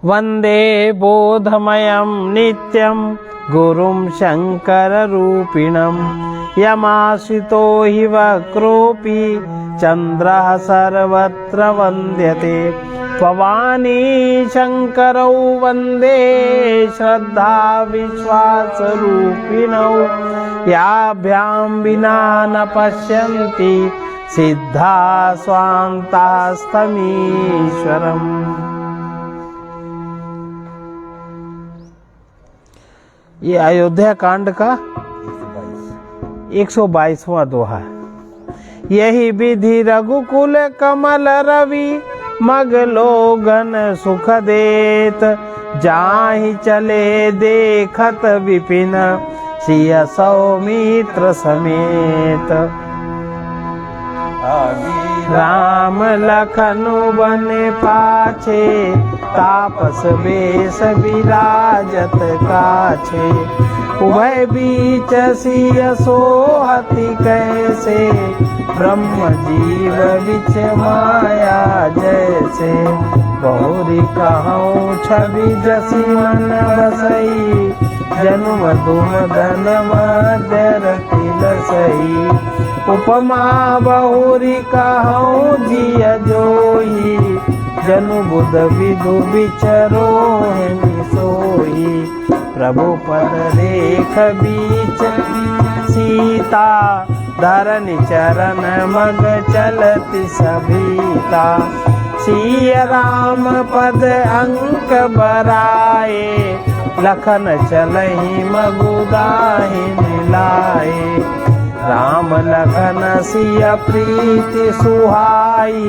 वंदे बोधमयं नित्यं गुरुं शङ्कररूपिणं यमाश्रितो हि वक्रोऽपि चन्द्रः सर्वत्र वन्द्यते भवानी शङ्करौ वन्दे श्रद्धा विश्वासरूपिणौ याभ्यां विना न पश्यन्ति सिद्धा स्वान्तास्तमीश्वरम्। ये अयोध्या कांड का 122वां दोहा है। यही विधि रघुकुल कमल रवि मग लोगन सुख देत, जाहि चले देखत विपिन सिय सौमित्र समेत। राम लखनु बन पाछे तापस बेस विराजत काछे, उभय बीच सिय सोहति कैसे ब्रह्म जीव बिच माया जैसे। बहुरी कहूँ छवि जसी मन बसई, जन्म दुम धन मदरति लसई। उपमा बहुरी कहूँ जिय जोई, जनु बुध विदु बिचरो सोई। प्रभु पद रेख बीच सीता, धरनि चरण मग चलति सभीता। सिय राम पद अंक बराए, लखन चलहि मगुदाहि मिलाए। राम लखन सिय प्रीति सुहाई,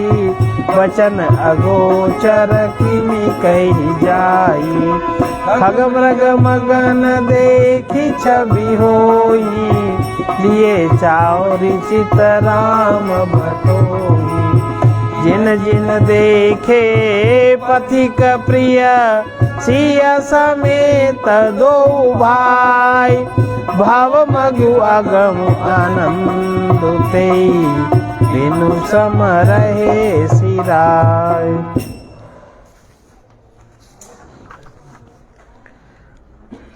वचन अगोचर किमि कहि जाई। खग मृग मगन देखी छवि होई, लिए चाउरि चित राम बटोई। जिन जिन देखे पथिक प्रिय, सिय समेत दो भाई। भव मगु अगम आनंद तेई, बिनु सम रहे सिराय।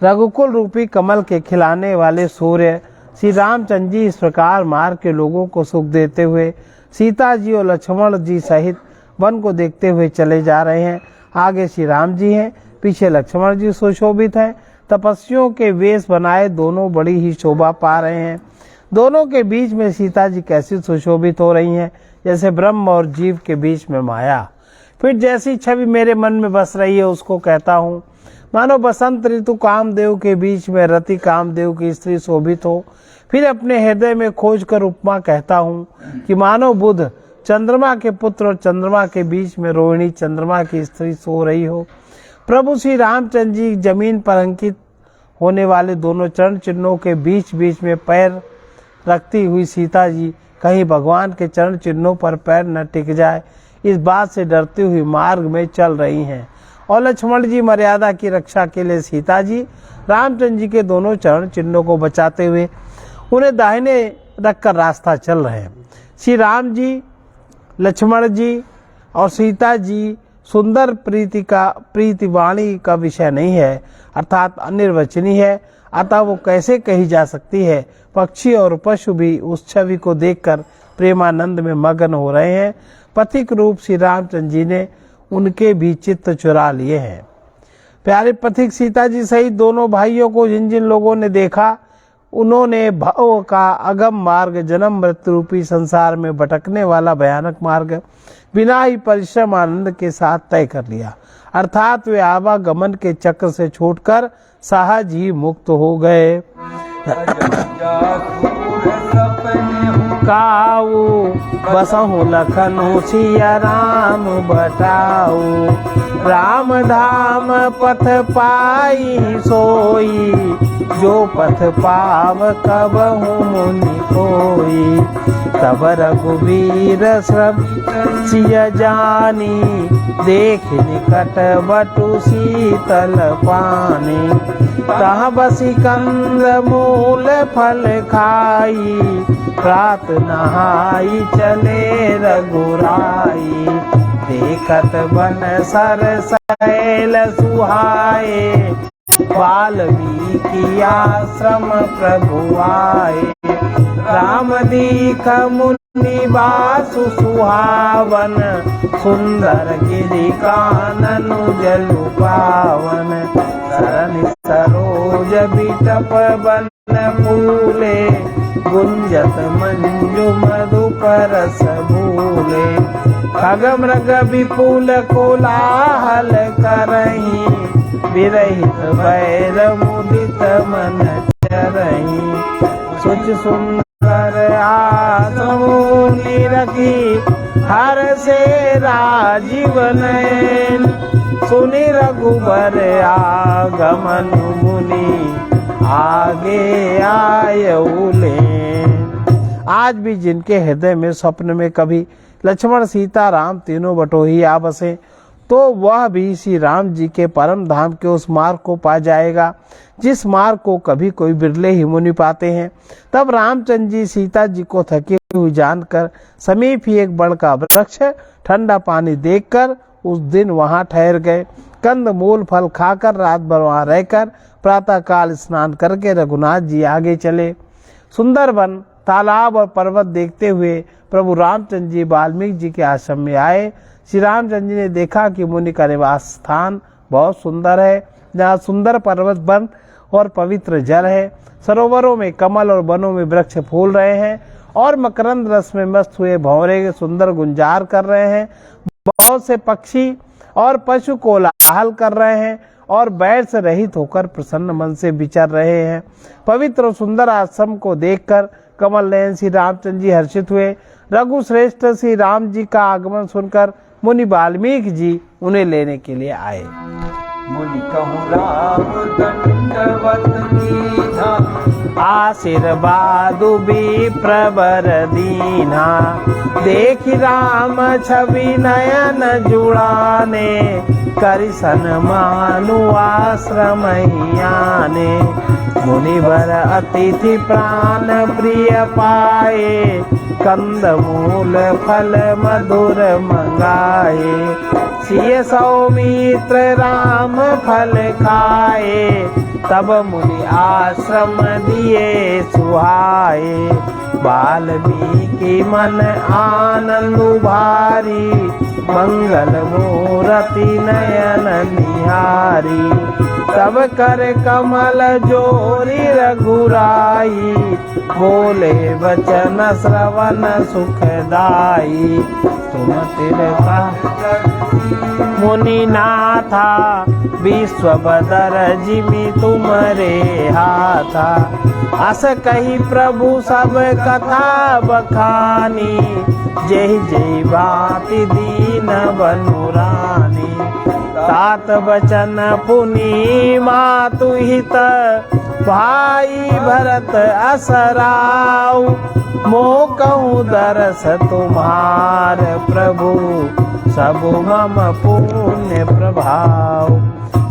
रघुकुल रूपी कमल के खिलाने वाले सूर्य श्री रामचंद्र जी इस प्रकार मार्ग के लोगों को सुख देते हुए सीता जी और लक्ष्मण जी सहित वन को देखते हुए चले जा रहे हैं। आगे श्री राम जी हैं, पीछे लक्ष्मण जी सुशोभित हैं। तपस्वियों के वेश बनाए दोनों बड़ी ही शोभा पा रहे हैं। दोनों के बीच में सीता जी कैसी सुशोभित हो रही हैं, जैसे ब्रह्म और जीव के बीच में माया। फिर जैसी छवि मेरे मन में बस रही है उसको कहता हूँ। मानो बसंत ऋतु कामदेव के बीच में रति कामदेव की स्त्री शोभित हो। फिर अपने हृदय में खोज कर उपमा कहता हूँ कि मानो बुध चंद्रमा के पुत्र और चंद्रमा के बीच में रोहिणी चंद्रमा की स्त्री सो रही हो। प्रभु श्री रामचंद्र जी जमीन पर अंकित होने वाले दोनों चरण चिन्हों के बीच बीच में पैर रखती हुई सीता जी कहीं भगवान के चरण चिन्हों पर पैर न टिक जाए, इस बात से डरती हुई मार्ग में चल रही हैं। और लक्ष्मण जी मर्यादा की रक्षा के लिए सीता जी रामचंद्र जी के दोनों चरण चिन्हों को बचाते हुए उन्हें दाहिने रखकर रास्ता चल रहे हैं। श्री राम जी, लक्ष्मण जी और सीता जी सुंदर प्रीति वाणी का विषय नहीं है, अर्थात अनिर्वचनीय है, अतः वो कैसे कही जा सकती है। पक्षी और पशु भी उस छवि को देखकर प्रेमानंद में मगन हो रहे हैं। पथिक रूप श्री रामचंद्र जी ने उनके भी चित्त चुरा लिए हैं। प्यारे पथिक सीता जी सहित दोनों भाइयों को जिन जिन लोगों ने देखा, उन्होंने भव का अगम मार्ग, जन्म मृत्यु रूपी संसार में भटकने वाला भयानक मार्ग बिना ही परिश्रम आनंद के साथ तय कर लिया। अर्थात वे आवागमन के चक्र से छूटकर सहज ही मुक्त हो गए। काऊ बसहु लखनु सिया राम बटाऊ, राम धाम पथ पाई सोई, जो पथ पाव कबहु मुनि कोई। तब रघुवीर श्रव सिय जानी, देख निकट बटु शीतल पानी। तहाँ बसी कंद मूल फल खाई, प्रात नहाई चले रघुराई। देखत बन सर सैल सुहाए, वाल्मीकि आश्रम प्रभु आए। राम दीख मुनि बासु सुहावन, सुंदर गिरि कानन जलु पावन। सरन सरोज बिटप बन फूले, गुंजत मंजु मधुप रस भूले। खग मृग विपुल कोलाहल करहीं, विरहित बैर मुदित मन चरहीं। सुच सुंदर आश्रम निरखी, हर से राजीव नयन। सुनि रघुबर आगमन मुनि, आगे आयऊ लेन। आज भी जिनके हृदय में स्वप्न में कभी लक्ष्मण सीता राम तीनों बटोही आ बसे, तो वह भी श्री राम जी के परम धाम के उस मार्ग को पा जाएगा जिस मार्ग को कभी कोई बिरले ही मुनि पाते हैं। तब रामचंद्र जी सीता जी को थकी हुई जानकर समीप ही एक बड़ का वृक्ष ठंडा पानी देखकर उस दिन वहां ठहर गए। कंद मूल फल खाकर रात भर वहां रहकर प्रातः काल स्नान करके रघुनाथ जी आगे चले। सुंदर वन, तालाब और पर्वत देखते हुए प्रभु रामचंद्र जी वाल्मीकि जी के आश्रम में आए। श्री रामचंद्र जी ने देखा कि मुनि का निवास स्थान बहुत सुंदर है, जहाँ सुंदर पर्वत वन और पवित्र जल है। सरोवरों में कमल और वनों में वृक्ष फूल रहे हैं और मकरंद रस में मस्त हुए भंवरे सुंदर गुंजार कर रहे हैं। बहुत से पक्षी और पशु कोलाहल कर रहे हैं और बैर से रहित होकर प्रसन्न मन से विचर रहे हैं। पवित्र और सुंदर आश्रम को देखकर कमल नयन श्री रामचंद्र जी हर्षित हुए। रघु श्रेष्ठ श्री राम जी का आगमन सुनकर मुनि वाल्मीकि जी उन्हें लेने के लिए आए। मुनि कहूँ राम दंडवत कीन्हा, आशीर्वाद विप्रवर दीन्हा। देखि राम छवि नयन जुड़ाने, करिसन मानु आश्रम आने। मुनिवर अतिथि प्राण प्रिय पाए, कंद मूल फल मधुर मंगाए। सिय सौमित्र राम फल खाए, तब मुनि आश्रम दिए सुहाए। वाल्मीकि मन आनंद भारी, मंगल मूरति नयन निहारी। तब कर कमल जोरी रघुराई, बोले वचन श्रवण सुखदाई। तुम तिरका मुनि नाथा, विश्व बदर जिमि तुमरे हाथा। अस कही प्रभु सब कथा बखानी, जय जय बाति दीन बनुरानी। तात बचन पुनि मातु हित, भाई भरत असराऊ। मो कहूँ दरस तुम्हार प्रभु, सब मम पुण्य प्रभाव।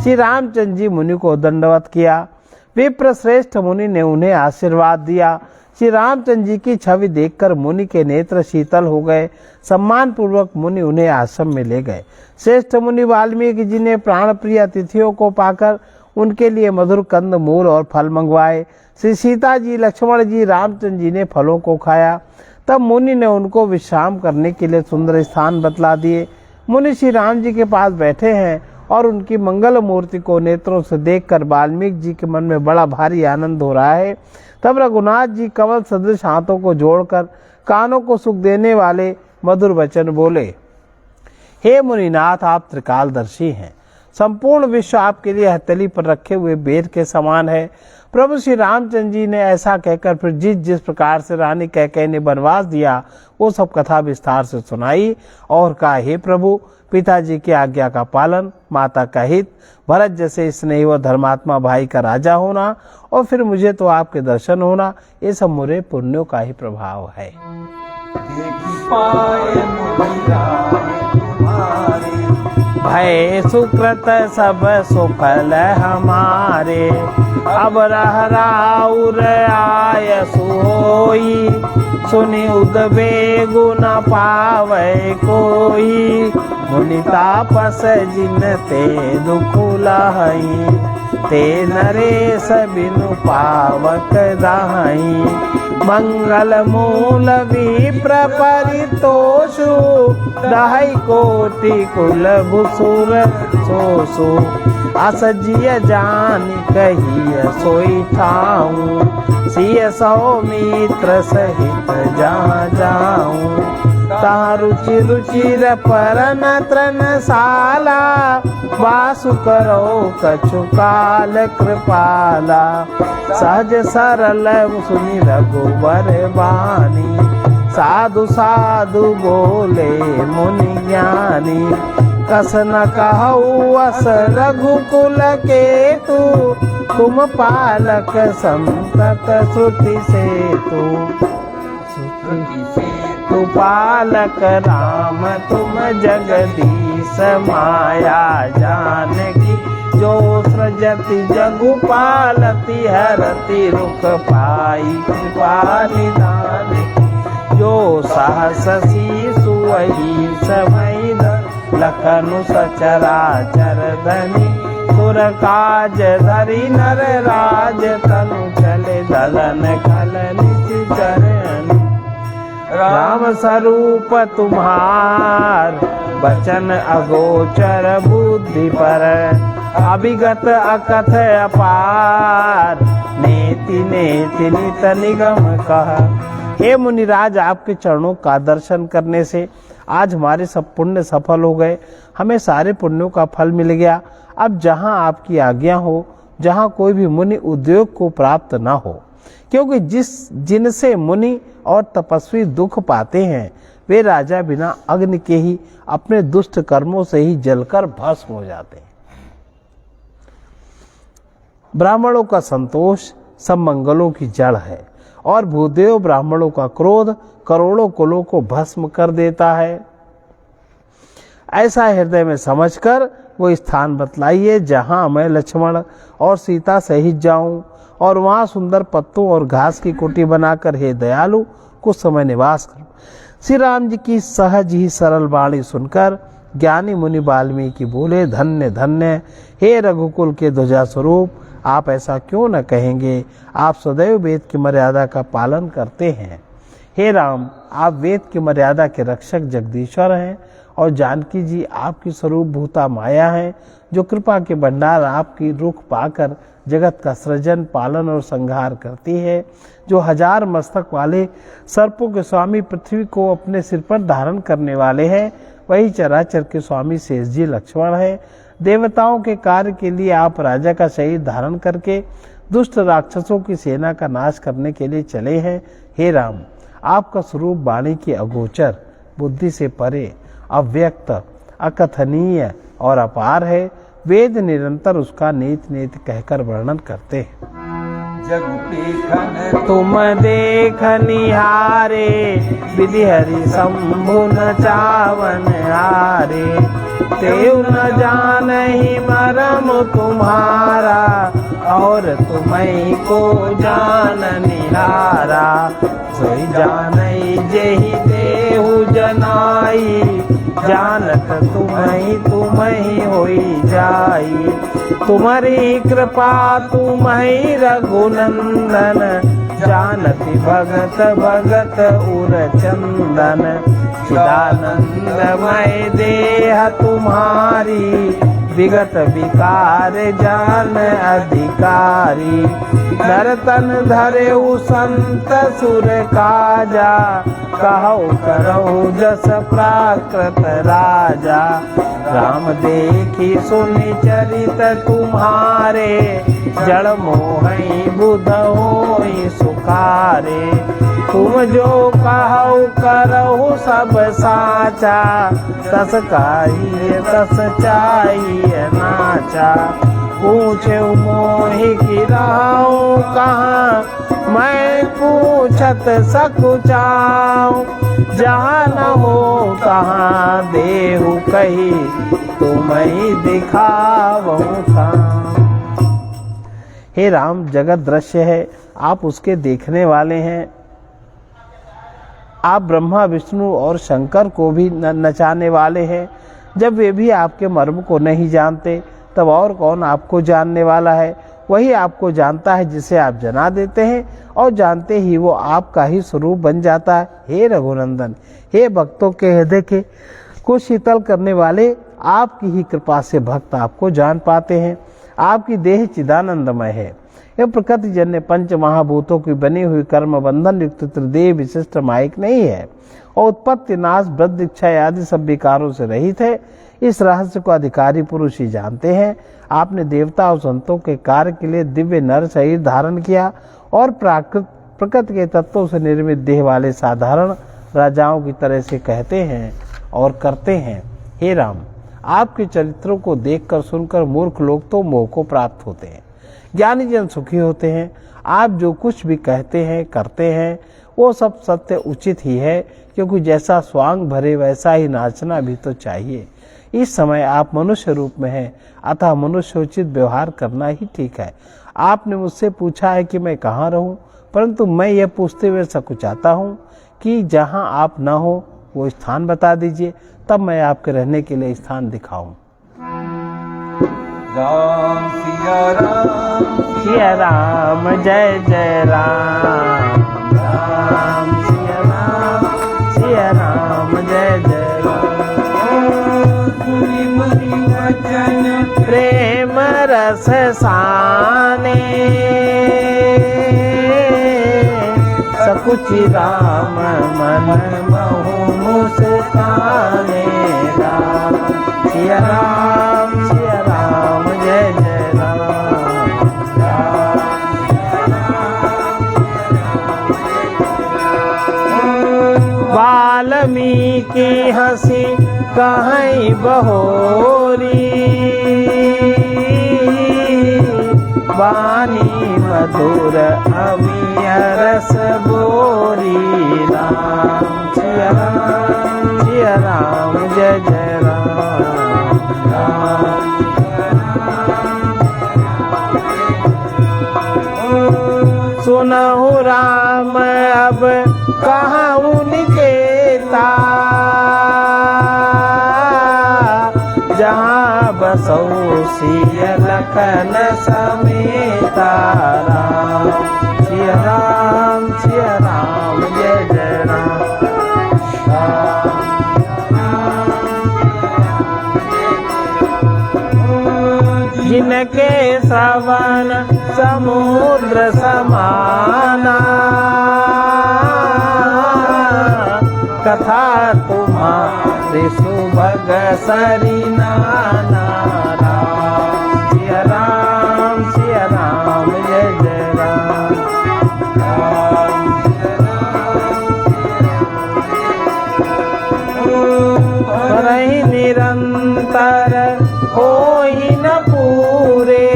श्री रामचंद्र जी मुनि को दंडवत किया। विप्र श्रेष्ठ मुनि ने उन्हें आशीर्वाद दिया। श्री रामचंद्र जी की छवि देखकर मुनि के नेत्र शीतल हो गए। सम्मान पूर्वक मुनि उन्हें आश्रम में ले गए। श्रेष्ठ मुनि वाल्मीकि जी ने प्राण प्रिय अतिथियों को पाकर उनके लिए मधुर कंद मूल और फल मंगवाए। श्री सीता जी, लक्ष्मण जी, रामचंद्र जी ने फलों को खाया। तब मुनि ने उनको विश्राम करने के लिए सुंदर स्थान बतला दिए। मुनि श्री राम जी के पास बैठे हैं और उनकी मंगल मूर्ति को नेत्रों से देखकर वाल्मीकि जी के मन में बड़ा भारी आनंद हो रहा है। तब रघुनाथ जी कमल सदृश हाथों को जोड़कर कानों को सुख देने वाले मधुर वचन बोले। हे मुनिनाथ, आप त्रिकालदर्शी हैं। संपूर्ण विश्व आपके लिए हथेली पर रखे हुए बेर के समान है। प्रभु श्री रामचंद्र जी ने ऐसा कहकर फिर जिस प्रकार से रानी कैकेयी ने वनवास दिया वो सब कथा विस्तार से सुनाई और कहा, हे प्रभु, पिताजी की आज्ञा का पालन, माता का हित, भरत जैसे स्नेही व धर्मात्मा भाई का राजा होना और फिर मुझे तो आपके दर्शन होना, ये सब मुरे पुण्यों का ही प्रभाव है। भय सुकृत सब सुफल हमारे, अब रह राउर आय सुहोई। सुनि उदबेगु न पावै कोई, मुनि तापस जिन ते दुख लाहि, ते नरेश बिनु पावक दाहि। मंगल मूल विप्र परितोषु, दहै कोटि कुल भुसुर सोसु। अस जिय जान कहिय सोई ठाऊं, सिय सौमित्र सहित जहाँ जाऊं। तहाँ रुचि रुचिर परन त्रनशाला, वासु करो कछु काल कृपाला। सहज सरल सुनि रघुबर बानी, साधु साधु बोले मुनि ज्ञानी। कस न कहु अस रघुकुल केतु, तुम पालक संतत श्रुति सेतु। तु पालक राम तुम जगदीश, माया जानकी जो सृजति जगु पालती। हरति रुख पाई कृपा निधान की, जो सहस शीशु वही समय लखनु सचराचर धनी। सुर काज धरि नर राज, तनु चले दलन खल निज चरण। राम स्वरूप तुम्हार, बचन अगोचर बुद्धि पर। अभिगत अकथ अपार, नेति नेति नित निगम कह। हे मुनिराज, आपके चरणों का दर्शन करने से आज हमारे सब पुण्य सफल हो गए, हमें सारे पुण्यों का फल मिल गया। अब जहाँ आपकी आज्ञा हो, जहाँ कोई भी मुनि उद्योग को प्राप्त न हो, क्योंकि जिनसे मुनि और तपस्वी दुख पाते हैं, वे राजा बिना अग्नि के ही अपने दुष्ट कर्मों से ही जलकर भस्म हो जाते हैं। ब्राह्मणों का संतोष सब मंगलों की जड़ है, और भूदेव ब्राह्मणों का क्रोध करोड़ों कुलों को भस्म कर देता है। ऐसा हृदय में समझकर वो स्थान बतलाइए जहां मैं लक्ष्मण और सीता सहित जाऊं, और वहां सुंदर पत्तों और घास की कुटी बनाकर हे दयालु कुछ समय निवास करूं। श्री राम जी की सहज ही सरल वाणी सुनकर ज्ञानी मुनि वाल्मीकि बोले, धन्य धन्य हे रघुकुल के ध्वजा स्वरूप, आप ऐसा क्यों न कहेंगे। आप सदैव वेद की मर्यादा का पालन करते हैं। हे राम, आप वेद की मर्यादा के रक्षक जगदीश्वर हैं, और जानकी जी आपकी स्वरूप भूता माया है, जो कृपा के भंडार आपकी रुख पाकर जगत का सृजन पालन और संहार करती है। जो 1000 मस्तक वाले सर्पों के स्वामी पृथ्वी को अपने सिर पर धारण करने वाले हैं, वही चराचर के स्वामी शेष जी लक्ष्मण है। देवताओं के कार्य के लिए आप राजा का शरीर धारण करके दुष्ट राक्षसों की सेना का नाश करने के लिए चले हैं। हे राम, आपका स्वरूप वाणी की अगोचर, बुद्धि से परे, अव्यक्त, अकथनीय और अपार है। वेद निरंतर उसका नीत नीत कहकर वर्णन करते हैं। तुम देख निहारे, विधि हरि शंभु न चावन हारे। तेउ न जानहि मरम तुम्हारा, और तुम्हीं को जान निहारा। सोई जानई जेहि देहु जनाई, जानत तुम्हीं होई जाई। तुम्हारी कृपा तुम्हीं रघुनंदन, जानति भगत भगत उर चंदन। चिदानंदमय देह तुम्हारी, विगत विकार जान अधिकारी। नरतन धरेउ संत सुर काजा, कहु करहु जस प्राकृत राजा। राम देखी सुनि चरित तुम्हारे, जड़ मोहि बुध होई सुखारे। तुम जो कहु करहु सब साचा, तस काहिए तस चाहिए नाचा। पूछे मोहि गिराऊं कहाँ, मैं पूछत सकुचाऊं। जहाँ न हो तहाँ देहु कही, तुम्हीं दिखावहु ठाम। हे राम, जगत दृश्य है, आप उसके देखने वाले हैं। आप ब्रह्मा विष्णु और शंकर को भी नचाने वाले हैं। जब वे भी आपके मर्म को नहीं जानते तब और कौन आपको जानने वाला है। वही आपको जानता है जिसे आप जना देते हैं और जानते ही वो आपका ही स्वरूप बन जाता है। हे रघुनंदन, हे भक्तों के हृदय के को शीतल करने वाले, आपकी ही कृपा से भक्त आपको जान पाते हैं। आपकी देह चिदानंदमय है। यह प्रकृति जन्य पंच महाभूतों की बनी हुई कर्म बंधन युक्त त्रिदेह विशिष्ट माइक नहीं है और उत्पत्ति नाश वृद्धि इच्छा आदि सब विकारों से रहित है। इस रहस्य को अधिकारी पुरुष ही जानते हैं। आपने देवता और संतों के कार्य के लिए दिव्य नर शरीर धारण किया और प्रकृति के तत्वों से निर्मित देह वाले साधारण राजाओं की तरह से कहते हैं और करते हैं। हे राम, आपके चरित्रों को देखकर सुनकर मूर्ख लोग तो मोह को प्राप्त होते हैं, ज्ञानी जन सुखी होते हैं। आप जो कुछ भी कहते हैं करते हैं वो सब सत्य उचित ही है, क्योंकि जैसा स्वांग भरे वैसा ही नाचना भी तो चाहिए। इस समय आप मनुष्य रूप में हैं, अतः मनुष्योचित व्यवहार करना ही ठीक है। आपने मुझसे पूछा है कि मैं कहाँ रहूं, परंतु मैं यह पूछते हुए सकुचाता हूँ कि जहाँ आप न हो वो स्थान बता दीजिए, तब मैं आपके रहने के लिए स्थान दिखाऊं। राम सिया राम सिया राम जय जय राम, राम सिया राम जय जय राम। सुनि मरि वचन प्रेम रस साने, सकुचि राम मन महु मुस्काने। राम सिया राम जय जय राम, वाल्मीकि हंसी कहीं बहोरी, वाणी मधुर अमिय रस बोरी। राम सिया राम जय जय राम, सुनहु राम अब कहाँ निकेता, जहाँ बसौ सिय लखन समेता। राम सिया राम जय जय राम, जिनके श्रवण समुद्र समाना, कथा तुम्हारे सुभग सरिनाना। राम सिया राम जय जय राम, रही निरंतर होई न पूरे,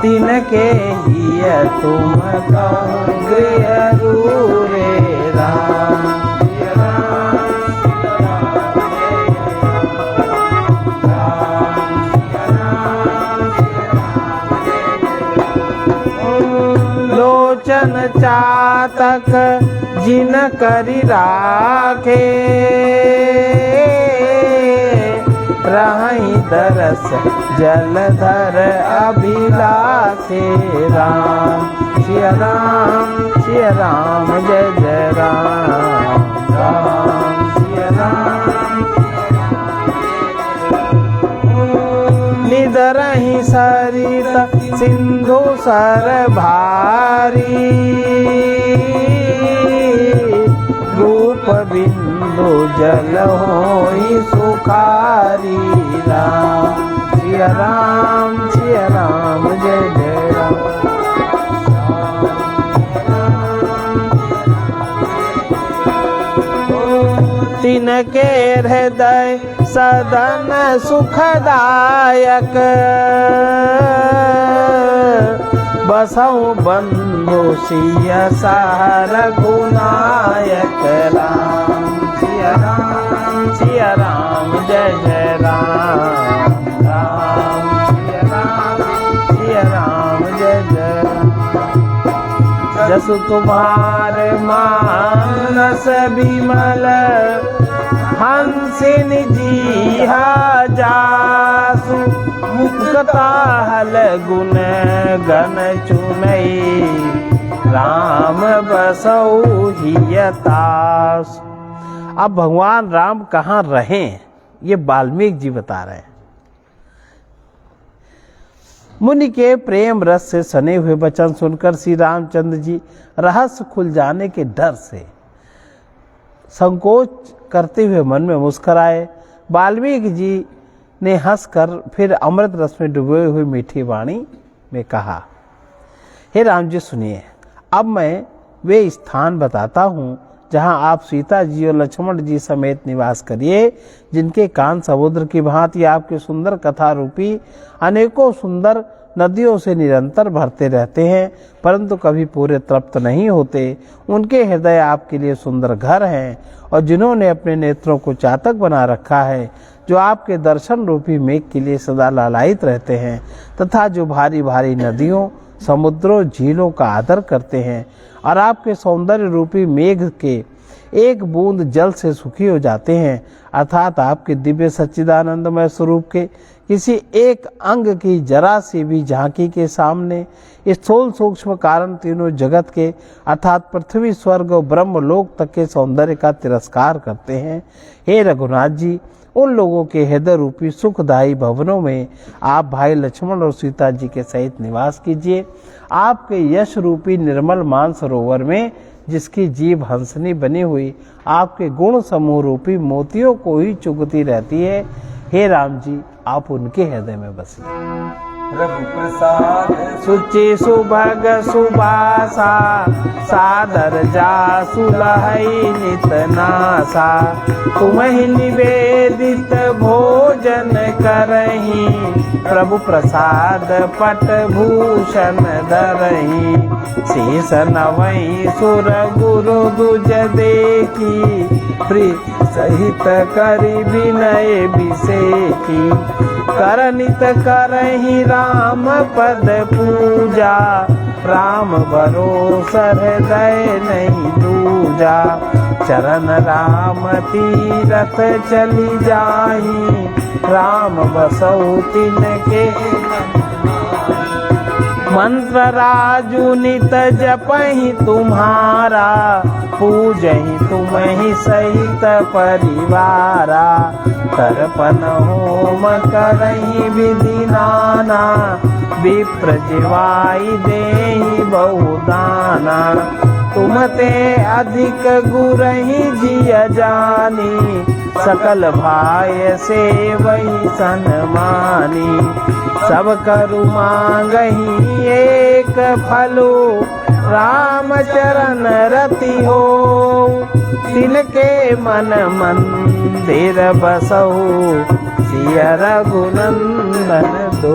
तिनके हिय तुम कहूँ गृह रूरे। राम लोचन चातक जिन करि राखे, रहि दरस जलधर अभिलाषे। राम सिया राम जय जय राम, राम सिया राम। निदरहि सरित सिंधु सर भारी, रूप बिंदु जल होई सुखारी। राम सिया राम जय जय राम, तिनके हृदय सदन सुखदायक, बसौ बंधु सिय सह रघुनायक। राम सिया राम जय जय राम, राम सिया राम जय जय राम। जस तुम्हारे मानस बिमल हंसिन जीहा जासु मुक्ता हल गुण गण चुनई राम बसौ हियतास। अब भगवान राम कहाँ रहें ये वाल्मीकि जी बता रहे हैं। मुनि के प्रेम रस से सने हुए वचन सुनकर श्री रामचंद्र जी रहस्य खुल जाने के डर से संकोच करते हुए मन में मुस्कुराए। वाल्मीकि जी ने हंसकर फिर अमृत रस में डूबे हुए मीठी वाणी में कहा, हे राम जी सुनिए, अब मैं वे स्थान बताता हूँ जहाँ आप सीता जी और लक्ष्मण जी समेत निवास करिए, जिनके कान समुद्र की भांति आपके सुंदर कथा रूपी अनेकों सुंदर नदियों से निरंतर भरते रहते हैं, परंतु कभी पूरे तृप्त नहीं होते। उनके हृदय आपके लिए सुंदर घर हैं और जिन्होंने अपने नेत्रों को चातक बना रखा है, जो आपके दर्शन रूपी मेघ के लिए सदा लालायित रहते हैं तथा जो भारी भारी नदियों, समुद्रों, झीलों का आदर करते हैं और आपके सौंदर्य रूपी मेघ के एक बूंद जल से सुखी हो जाते हैं, अर्थात आपके दिव्य सच्चिदानंदमय स्वरूप के किसी एक अंग की जरा सी भी झांकी के सामने स्थूल सूक्ष्म कारण तीनों जगत के अर्थात पृथ्वी, स्वर्ग और ब्रह्म लोक तक के सौंदर्य का तिरस्कार करते हैं। हे रघुनाथ जी, उन लोगों के हृदय रूपी सुखदायी भवनों में आप भाई लक्ष्मण और सीता जी के सहित निवास कीजिए। आपके यश रूपी निर्मल मान सरोवर में जिसकी जीभ हंसनी बनी हुई आपके गुण समूह रूपी मोतियों को ही चुगती रहती है, हे राम जी आप उनके हृदय में बसिए। रघु प्रसाद सुचि सुभग सुबासा सादर जा सुलहई नित नासा तुम्हि निवेदित भोजन करही प्रभु प्रसाद पट भूषण धरही शेष नवई सुर गुरु दुज देखी प्रिय सहित करि विनय बिसेकी करनित करही राम पद पूजा राम भरोसा हृदय नहीं दूजा चरण राम तीरथ चली जाही राम बसौ तिनके मंत्र राजू नित जपहि तुम्हारा पूजहि तुम्हि सहित परिवारा तर्पण होम करहि विधि नाना विप्र जिवाई देहि बहुदाना तुमते अधिक गुरहि जिय जानी सकल भाय से वही सन्मानी सब करु मांगही एक फलो राम चरण रति हो तिनके मन मंदिर बसहु सिय रघुनंदन दो।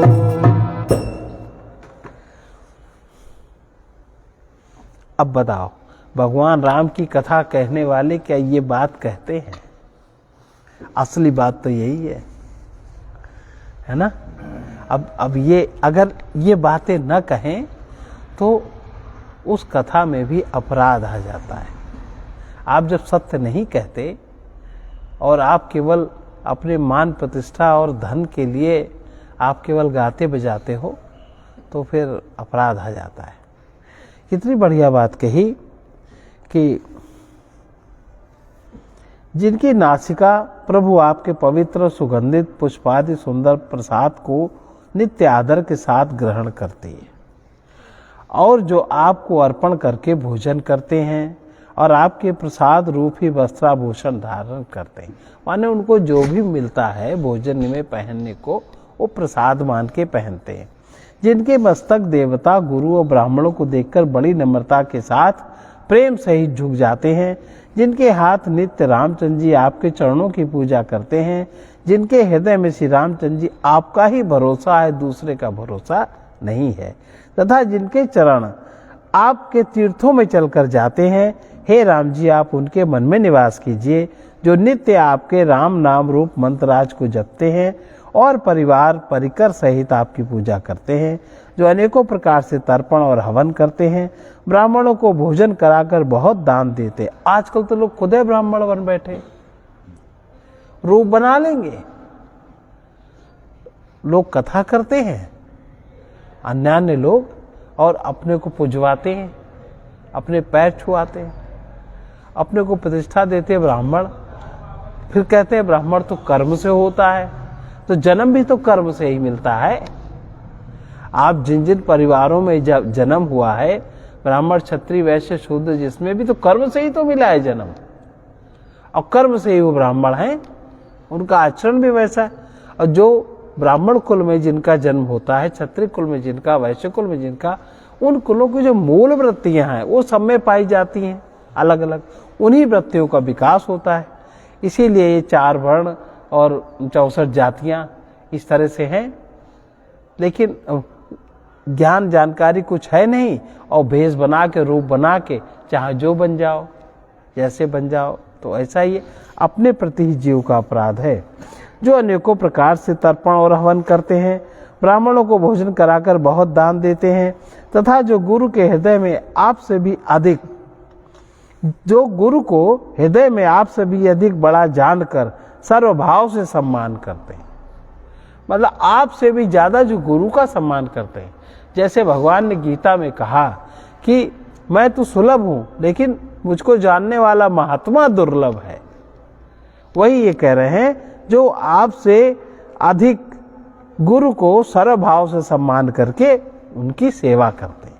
अब बताओ, भगवान राम की कथा कहने वाले क्या ये बात कहते हैं? असली बात तो यही है ना। अब ये अगर ये बातें न कहें तो उस कथा में भी अपराध आ जाता है। आप जब सत्य नहीं कहते और आप केवल अपने मान प्रतिष्ठा और धन के लिए आप केवल गाते बजाते हो तो फिर अपराध आ जाता है। कितनी बढ़िया बात कही कि जिनकी नासिका प्रभु आपके पवित्र सुगंधित पुष्पादि सुंदर प्रसाद को नित्य आदर के साथ ग्रहण करती है और जो आपको अर्पण करके भोजन करते हैं और आपके प्रसाद रूप ही वस्त्राभूषण धारण करते हैं, माने उनको जो भी मिलता है भोजन में पहनने को वो प्रसाद मान के पहनते हैं। जिनके मस्तक देवता, गुरु और ब्राह्मणों को देखकर बड़ी नम्रता के साथ प्रेम सहित झुक जाते हैं, जिनके हाथ नित्य रामचंद्र जी आपके चरणों की पूजा करते हैं, जिनके हृदय में श्री रामचंद्र जी आपका ही भरोसा है, दूसरे का भरोसा नहीं है, तथा जिनके चरण आपके तीर्थों में चलकर जाते हैं, हे राम जी आप उनके मन में निवास कीजिए, जो नित्य आपके राम नाम रूप मंत्रराज को जपते हैं और परिवार परिकर सहित आपकी पूजा करते हैं, जो अनेकों प्रकार से तर्पण और हवन करते हैं, ब्राह्मणों को भोजन कराकर बहुत दान देते। आजकल तो लोग खुद ब्राह्मण बन बैठे, रूप बना लेंगे, लोग कथा करते हैं, अन्य लोग, और अपने को पुजवाते हैं, अपने पैर छुआते हैं, अपने को प्रतिष्ठा देते हैं ब्राह्मण। फिर कहते हैं ब्राह्मण तो कर्म से होता है, तो जन्म भी तो कर्म से ही मिलता है। आप जिन जिन परिवारों में जब जन्म हुआ है, ब्राह्मण क्षत्रिय वैश्य शूद्र, जिसमें भी तो कर्म से ही तो मिला है जन्म, और कर्म से ही वो ब्राह्मण हैं, उनका आचरण भी वैसा है। और जो ब्राह्मण कुल में जिनका जन्म होता है, क्षत्रिय कुल में जिनका, वैश्य कुल में जिनका, उन कुलों की जो मूल वृत्तियां हैं वो सब में पाई जाती हैं अलग अलग, उन्हीं वृत्तियों का विकास होता है। इसीलिए ये 4 वर्ण और 64 जातियां इस तरह से हैं। लेकिन ज्ञान जानकारी कुछ है नहीं, और भेष बना के, रूप बना के, चाहे जो बन जाओ, जैसे बन जाओ, तो ऐसा ही अपने प्रति ही जीव का अपराध है। जो अनेकों प्रकार से तर्पण और हवन करते हैं, ब्राह्मणों को भोजन कराकर बहुत दान देते हैं, तथा जो गुरु के हृदय में आपसे भी अधिक, जो गुरु को हृदय में आपसे भी अधिक बड़ा जानकर सर्वभाव से सम्मान करते हैं, मतलब आपसे भी ज्यादा जो गुरु का सम्मान करते हैं। जैसे भगवान ने गीता में कहा कि मैं तो सुलभ हूं, लेकिन मुझको जानने वाला महात्मा दुर्लभ है। वही ये कह रहे हैं, जो आपसे अधिक गुरु को सर्वभाव से सम्मान करके उनकी सेवा करते हैं,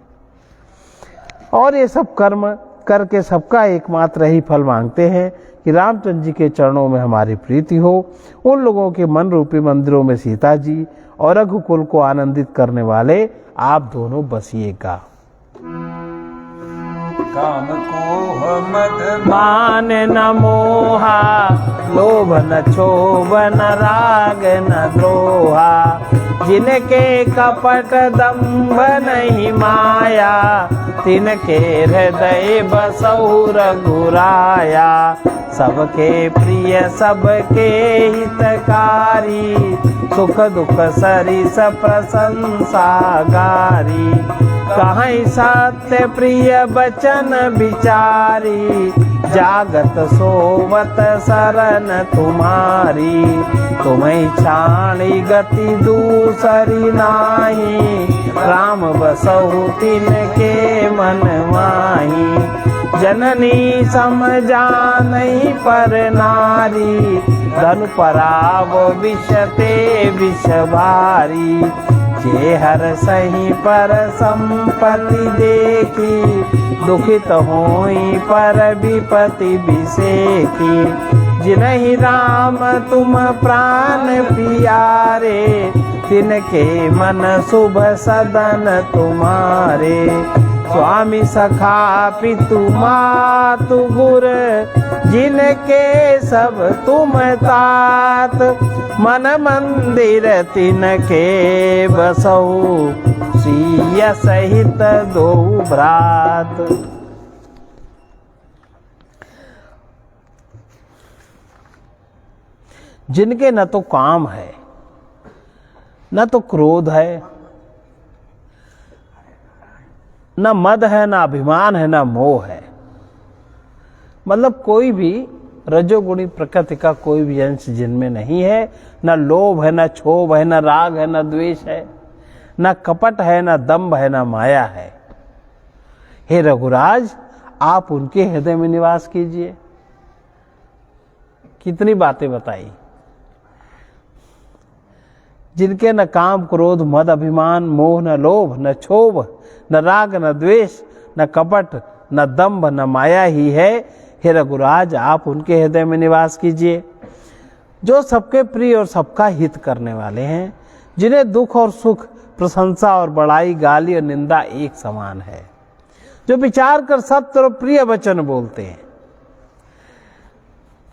और ये सब कर्म करके सबका एकमात्र ही फल मांगते हैं कि रामचंद्र जी के चरणों में हमारी प्रीति हो। उन लोगों के मन रूपी मंदिरों में सीता जी और रघुकुल को आनंदित करने वाले आप दोनों बसिएगा। काम कोह मद मान न मोहा, लोभ न क्षोभ न राग न द्रोहा, जिनके कपट दंभ नहीं माया, तिनके हृदय बसौ रघुराया। सबके प्रिय सबके हितकारी, सुख दुख सरिस प्रशंसा गारी। कहीं सत्य प्रिय बचन विचारी, जागत सोवत शरण तुम्हारी। तुम्हें छाणी गति दूसरी नाही, राम बसहु तिनके मन माही। जननी समझानई पर नारी, धनु पराव विषते विष भारी। जे हर सही पर संपत्ति देखी, दुखित होई पर विपत्ति बिसेखी। जिनहि राम तुम प्राण प्यारे, तिनके मन शुभ सदन तुम्हारे। स्वामी सखा पितु मातु गुर, जिनके सब तुम तात। मन मंदिर तिनके बसहु, सिय सहित दो भ्रात। जिनके न तो काम है, न तो क्रोध है, न मद है, न अभिमान है, न मोह है। मतलब कोई भी रजोगुणी प्रकृति का कोई भी अंश जिनमें नहीं है। न लोभ है, न क्षोभ है, न राग है, न द्वेष है, न कपट है, न दंभ है, न माया है। हे रघुराज, आप उनके हृदय में निवास कीजिए। कितनी बातें बताई। जिनके न काम क्रोध मद अभिमान मोह, न लोभ न क्षोभ, न राग न द्वेष, न कपट न दंभ न माया ही है। हे रघुराज, आप उनके हृदय में निवास कीजिए। जो सबके प्रिय और सबका हित करने वाले हैं, जिन्हें दुख और सुख, प्रशंसा और बड़ाई, गाली और निंदा एक समान है। जो विचार कर सत्य और प्रिय वचन बोलते हैं,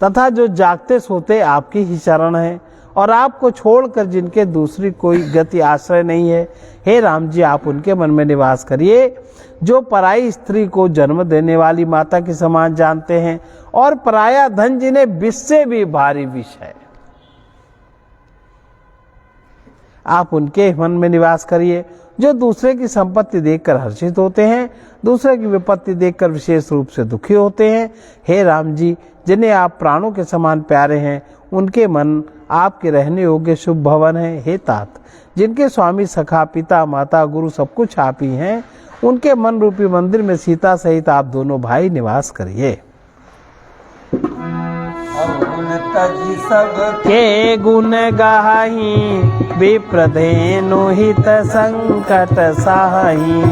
तथा जो जागते सोते आपकी ही शरण है, और आपको छोड़कर जिनके दूसरी कोई गति आश्रय नहीं है। हे राम जी, आप उनके मन में निवास करिए। जो पराई स्त्री को जन्म देने वाली माता के समान जानते हैं, और पराया धन जिन्हें विष से भी भारी विष है। आप उनके मन में निवास करिए जो दूसरे की संपत्ति देखकर हर्षित होते हैं, दूसरे की विपत्ति देखकर विशेष रूप से दुखी होते हैं। हे राम जी, जिन्हें आप प्राणों के समान प्यारे हैं, उनके मन आपके रहने योग्य शुभ भवन है। हे तात, जिनके स्वामी सखा पिता माता गुरु सब कुछ आप ही हैं, उनके मन रूपी मंदिर में सीता सहित आप दोनों भाई निवास करिए। के गुण गाही विप्रधेनु हित संकट साही,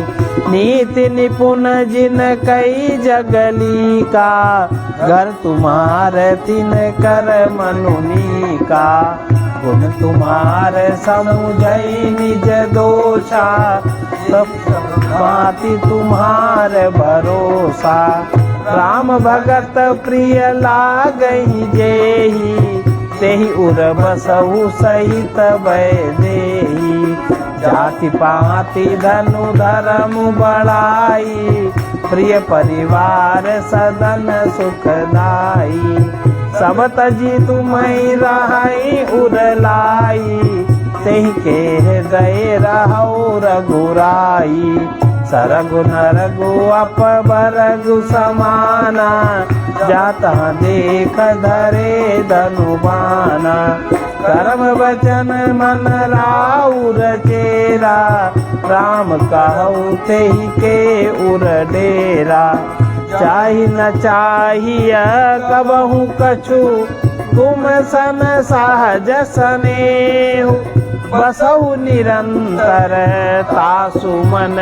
नीति निपुण जिन कई जगली का, घर तुम्हारे तिन कर मनुनी का। गुण तुम्हारे समुझई निज दोषा, सब भांति तुम्हारे भरोसा। राम भगत प्रिय लागहि जेहि, तेहि उर बसहु सहित वैदेही। जाति पाति धनु धर्म बढ़ाई, प्रिय परिवार सदन सुखदाई। सब तजी तुम्हि रहई उर लाई, तेहि के हृदय रहौ रघुराई। सरगु नरगु अपबरगु समाना, जाता देख धरे धनुबाना। कर्म वचन मन राउर चेरा, राम कहु तेहि के उर डेरा। चाहि न चाहिए कबहु कछु, तुम सन सहज स्नेहु। बसहु निरंतर तासु मन,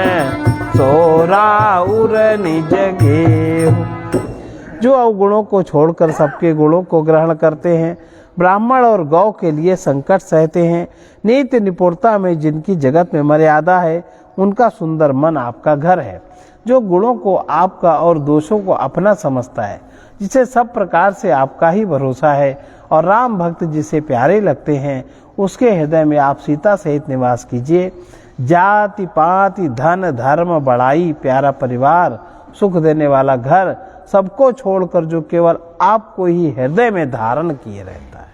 सोराउर निज गेहु। जो अवगुणों को छोड़कर सबके गुणों को ग्रहण करते हैं, ब्राह्मण और गौ के लिए संकट सहते हैं, नीति निपुणता में जिनकी जगत में मर्यादा है, उनका सुंदर मन आपका घर है। जो गुणों को आपका और दोषों को अपना समझता है, जिसे सब प्रकार से आपका ही भरोसा है और राम भक्त जिसे प्यारे लगते हैं, उसके हृदय में आप सीता सहित निवास कीजिए। जाति पाति धन धर्म बड़ाई, प्यारा परिवार, सुख देने वाला घर, सबको छोड़कर जो केवल आपको ही हृदय में धारण किए रहता है,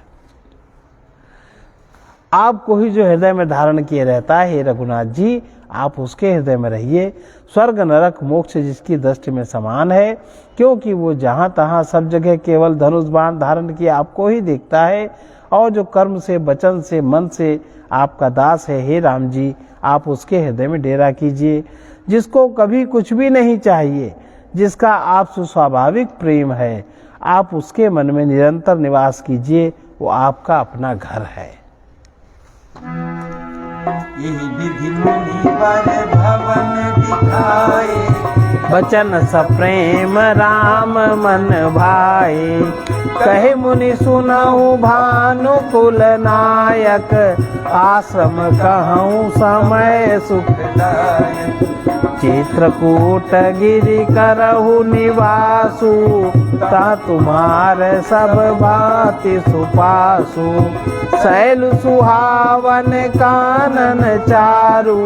आपको ही जो हृदय में धारण किए रहता है, हे रघुनाथ जी, आप उसके हृदय में रहिए। स्वर्ग नरक मोक्ष जिसकी दृष्टि में समान है, क्योंकि वो जहाँ तहाँ सब जगह केवल धनुष बाण धारण किए आपको ही देखता है, और जो कर्म से वचन से मन से आपका दास है, हे राम जी, आप उसके हृदय में डेरा कीजिए। जिसको कभी कुछ भी नहीं चाहिए, जिसका आपसे स्वाभाविक प्रेम है, आप उसके मन में निरंतर निवास कीजिए, वो आपका अपना घर है। यही विधि मुनि वर भवन दिखाए, बचन सप्रेम राम मन भाए। कहे मुनि सुनहु भानुकुल नायक, आश्रम कहूँ समय सुखदायक। चित्रकूट गिरि करहु निवासु, ता तुम्हारे सब भांति सुपासु। शैल सुहावन कानन चारु,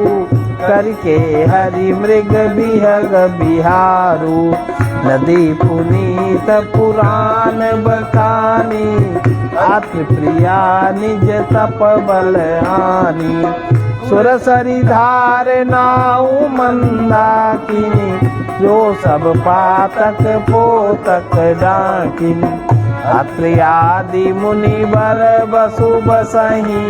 करके हरि मृग बिहग बिहारू। नदी पुनीत पुराण बखानी, आत्र प्रिया निज तप बलहानी। सुरसरी धार नाउ मंदाकिनी, जो सब पातक पोतक डाकिनी। अत्रि आदि मुनि वर बसु बसही,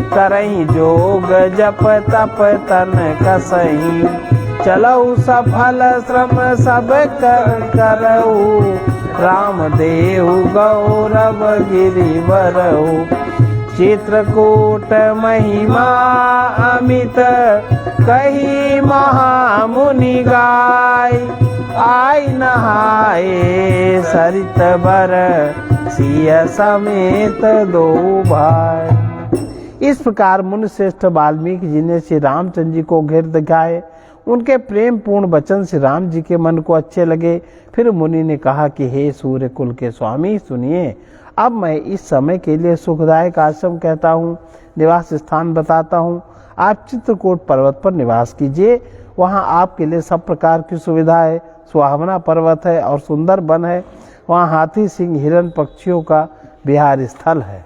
करही जोग जप तप तन कसही। चलऊ सफल श्रम सब कर करऊ, राम देहु गौरव गिरिवरऊ। चित्रकूट महिमा अमित, कही महामुनि गाय। आई नहाए सरित बर, सिय समेत दो भाई। इस प्रकार मुनि श्रेष्ठ वाल्मीकि जी ने श्री रामचंद्र जी को घेर दिखाए। उनके प्रेम पूर्ण वचन श्री राम जी के मन को अच्छे लगे। फिर मुनि ने कहा कि हे सूर्य कुल के स्वामी, सुनिए, अब मैं इस समय के लिए सुखदायक आश्रम कहता हूँ, निवास स्थान बताता हूँ। आप चित्रकूट पर्वत पर निवास कीजिए। वहाँ आपके लिए सब प्रकार की सुविधा है। सुहावना पर्वत है और सुंदर वन है। वहाँ हाथी सिंह हिरण पक्षियों का विहार स्थल है।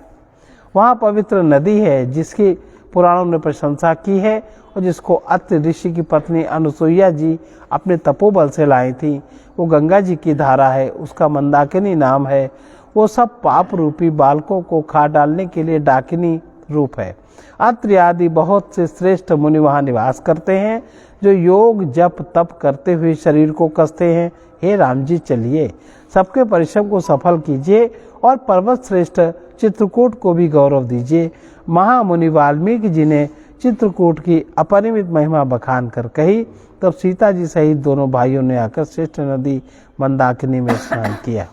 वहाँ पवित्र नदी है, जिसकी पुराणों ने प्रशंसा की है और जिसको अत्रि ऋषि की पत्नी अनुसुईया जी अपने तपोबल से लाई थी, वो गंगा जी की धारा है, उसका मंदाकिनी नाम है। वो सब पाप रूपी बालकों को खा डालने के लिए डाकिनी रूप है। अत्रि आदि बहुत से श्रेष्ठ मुनि वहाँ निवास करते हैं, जो योग जप तप करते हुए शरीर को कसते हैं। हे राम जी, चलिए सबके परिश्रम को सफल कीजिए और पर्वत श्रेष्ठ चित्रकूट को भी गौरव दीजिए। महामुनि वाल्मीकि जी ने चित्रकूट की अपरिमित महिमा बखान कर कही। तब सीता जी सहित दोनों भाइयों ने आकर श्रेष्ठ नदी मंदाकिनी में स्नान किया।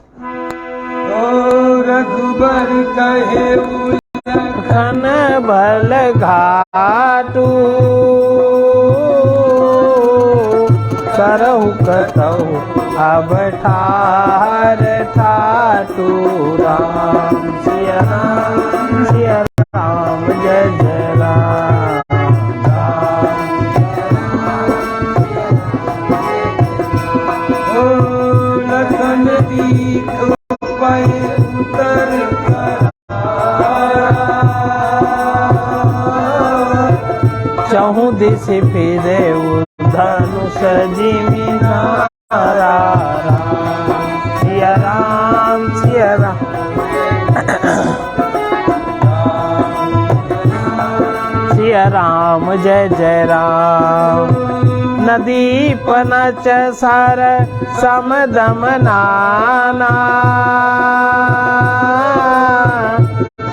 रघुबर कहे खन बल घाटू करहु कतहु अब ठार ठाटू। राम सिया राम सिया राम जय जय राम। लखन दीख पै उतर चहु दिस फिरे धनुष जिमिनारा। राम सिया राम सिया राम सिया राम जय जय राम। नदी पनच सर समदम नाना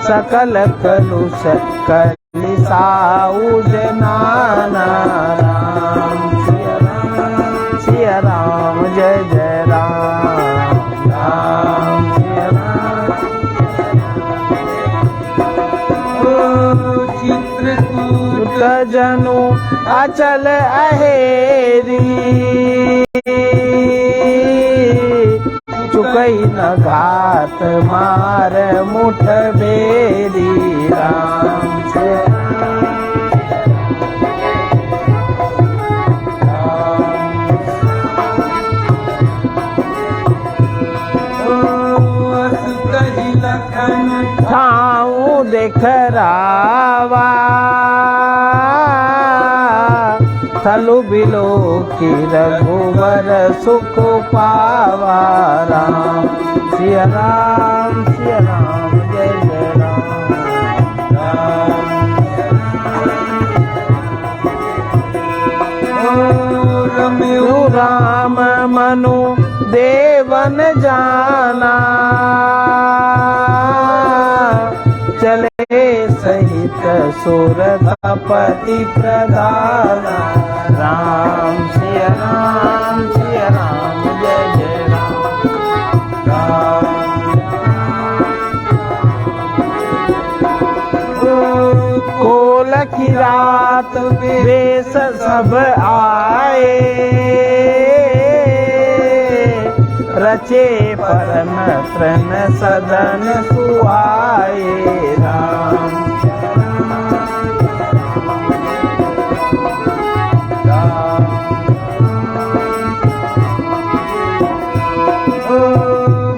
सकल कलुष कलिसाउज नाना। राम सिया राम जय जय राम। राम सिया राम चित्रकूट जनु अचल अहेरी चुकई न घात मार मुठ बेरी। राम से कही लखन ठाऊ देखरावा थलु बिलो की रघुवर सुख पावा। राम सिया राम जय जय राम। राम मनु देवन जाना चले सहित सुरपति प्रधाना। राम सिया राम जय जय राम। कोल की रात बेस सब आए रचे परन त्रन सदन सुहाए। राम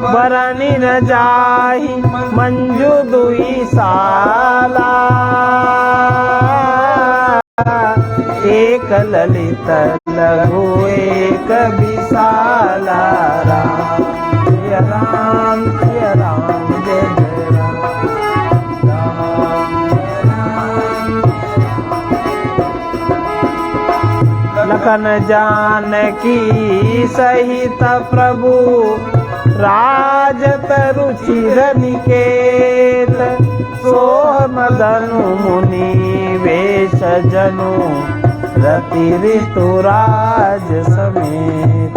बरनी न जाहि मंजू दुई साला एक ललित लघु एक विशाला। राम सिया राम जय जय राम। लखन जानकी सहित प्रभु राजत रुचिर निकेत सोह मदनु मुनि वेश जनु रति ऋतुराज समेत।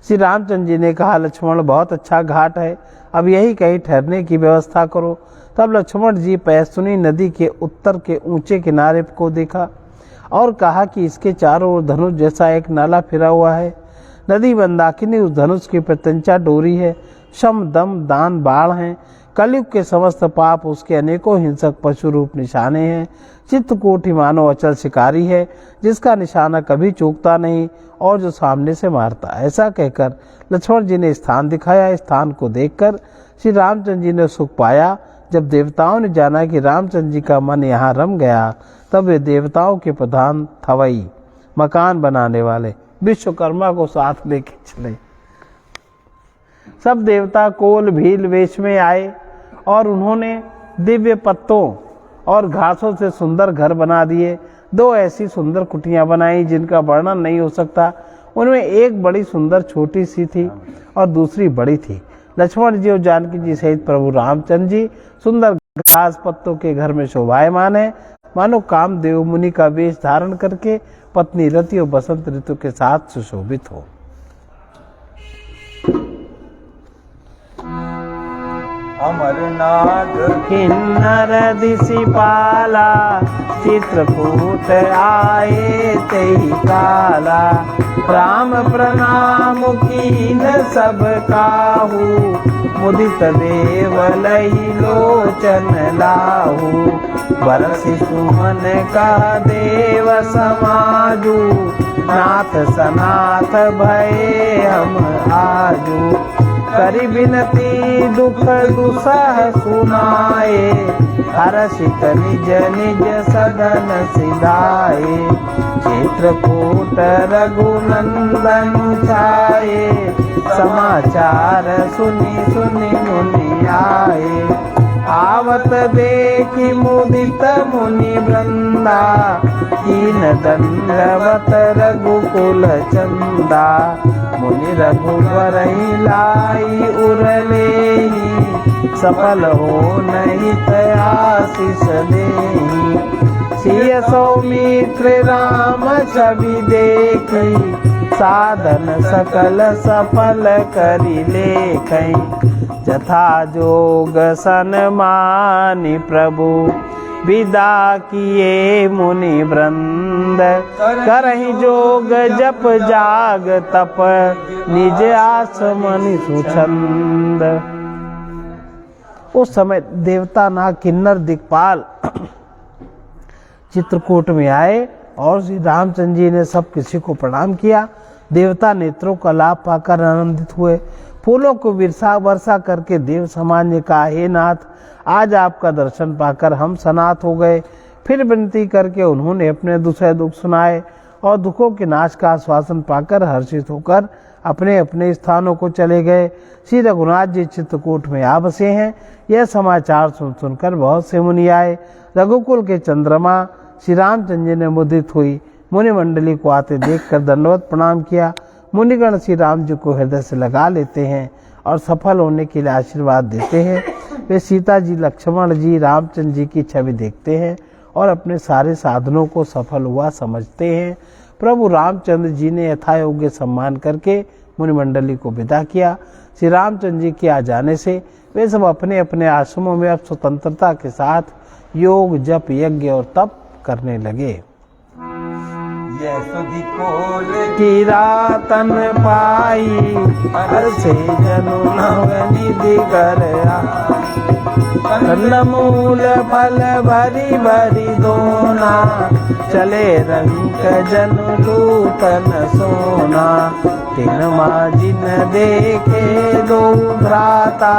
श्री रामचंद्र जी ने कहा, लक्ष्मण बहुत अच्छा घाट है, अब यही कहीं ठहरने की व्यवस्था करो। तब लक्ष्मण जी पैसुनी नदी के उत्तर के ऊंचे किनारे को देखा और कहा कि इसके चारों ओर धनुष जैसा एक नाला फिरा हुआ है। नदी मंदाकिनी उस धनुष की प्रत्यंचा डोरी है। शम दम दान बाण हैं। कलयुग के समस्त पाप उसके अनेकों हिंसक पशु रूप निशाने हैं। चित्रकूट ही मानो अचल शिकारी है, जिसका निशाना कभी चूकता नहीं और जो सामने से मारता। ऐसा कहकर लक्ष्मण जी ने स्थान दिखाया। स्थान को देखकर श्री रामचंद्र जी ने सुख पाया। जब देवताओं ने जाना कि रामचंद्र जी का मन यहाँ रम गया, तब वे देवताओं के प्रधान थवई, मकान बनाने वाले विश्वकर्मा को साथ लेके चले। सब देवता कोल भील वेश में आए और उन्होंने दिव्य पत्तों और घासों से सुंदर घर बना दिए। 2 ऐसी सुंदर कुटियां बनाई जिनका वर्णन नहीं हो सकता। उनमें एक बड़ी सुंदर छोटी सी थी और दूसरी बड़ी थी। लक्ष्मण जी और जानकी जी सहित प्रभु रामचंद्र जी सुंदर घास पत्तों के घर में शोभायमान है, मानो कामदेव मुनि का वेश धारण करके पत्नी रति और बसंत ऋतु के साथ सुशोभित हो। अमरनाथ किन्नर दिशिपाला चित्रकूट आए तेहि काला। राम प्रणाम कीन सब काहू, मुदित देव लई लोचन लाहू। बरसि सुमन का देव समाजू, नाथ सनाथ भये हम आजू। करि बिनती दुख दुसह सुनाए, हर्षित निज निज सदन सिधाए। चित्रकूट रघुनंदन छाये, समाचार सुनि सुनि मुनि आए। आवत देखि मुदित मुनि वृंदा, कीन दंडवत रघुकुल चंदा। मुनि रघुवर लाई उरलेहि, सफल हो नहीं आशीष देहि। सिय सौमित्र राम छवि देखी, साधन सकल सफल करि लेखै। जथा जोग सन्मानि प्रभु, विदा किए मुनि वृंद। करहि जोग जप जाग तप, निज आसमनि सुछंद। उस समय देवता नाग किन्नर दिक्पाल चित्रकूट में आए और श्री रामचंद्र जी ने सब किसी को प्रणाम किया। देवता नेत्रों का लाभ पाकर आनंदित हुए। फूलों को वर्षा करके देव समाज ने कहा, हे नाथ, आज आपका दर्शन पाकर हम सनाथ हो गए। फिर विनती करके उन्होंने अपने दूसरे दुख सुनाए और दुखों के नाश का आश्वासन पाकर हर्षित होकर अपने अपने स्थानों को चले गए। श्री रघुनाथ जी चित्रकूट में आ बसे हैं। यह समाचार सुनकर बहुत से मुनि आए। रघुकुल के चंद्रमा श्री रामचंद्र जी ने मुदित हुई मुनि मंडली को आते देखकर दंडवत प्रणाम किया। मुनिगण श्री राम जी को हृदय से लगा लेते हैं और सफल होने के लिए आशीर्वाद देते हैं। वे सीता जी, लक्ष्मण जी, रामचंद्र जी की छवि देखते हैं और अपने सारे साधनों को सफल हुआ समझते हैं। प्रभु रामचंद्र जी ने यथायोग्य सम्मान करके मुनिमंडली को विदा किया। श्री रामचंद्र जी के आ जाने से वे सब अपने अपने आश्रमों में अब स्वतंत्रता के साथ योग, जप, यज्ञ और तप करने लगे। किरातन पाई, हर से जनु नवनिधि कर। कंदमूल फल भरी भरी दोना, चले रंग जनु लूटन सोना। तिन माजिन देखे दो भ्राता,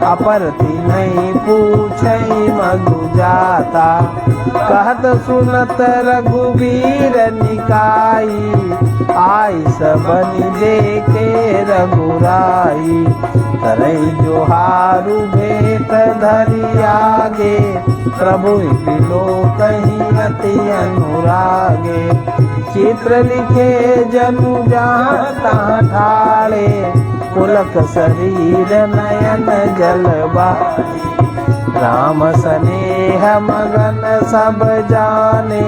अपर तिन्हि पूछई मगु जाता। कहत सुनत रघुवीर निकाई, आई सबनि देखे रघुराई। करई जोहारु भेंट धरि आगे, प्रभु बिलो कहीं अति अनुरागे। चित्र लिखे जनु जहाँ तहाँ ठाड़े, पुलक शरीर नयन जल बारी। राम स्नेह मगन सब जाने,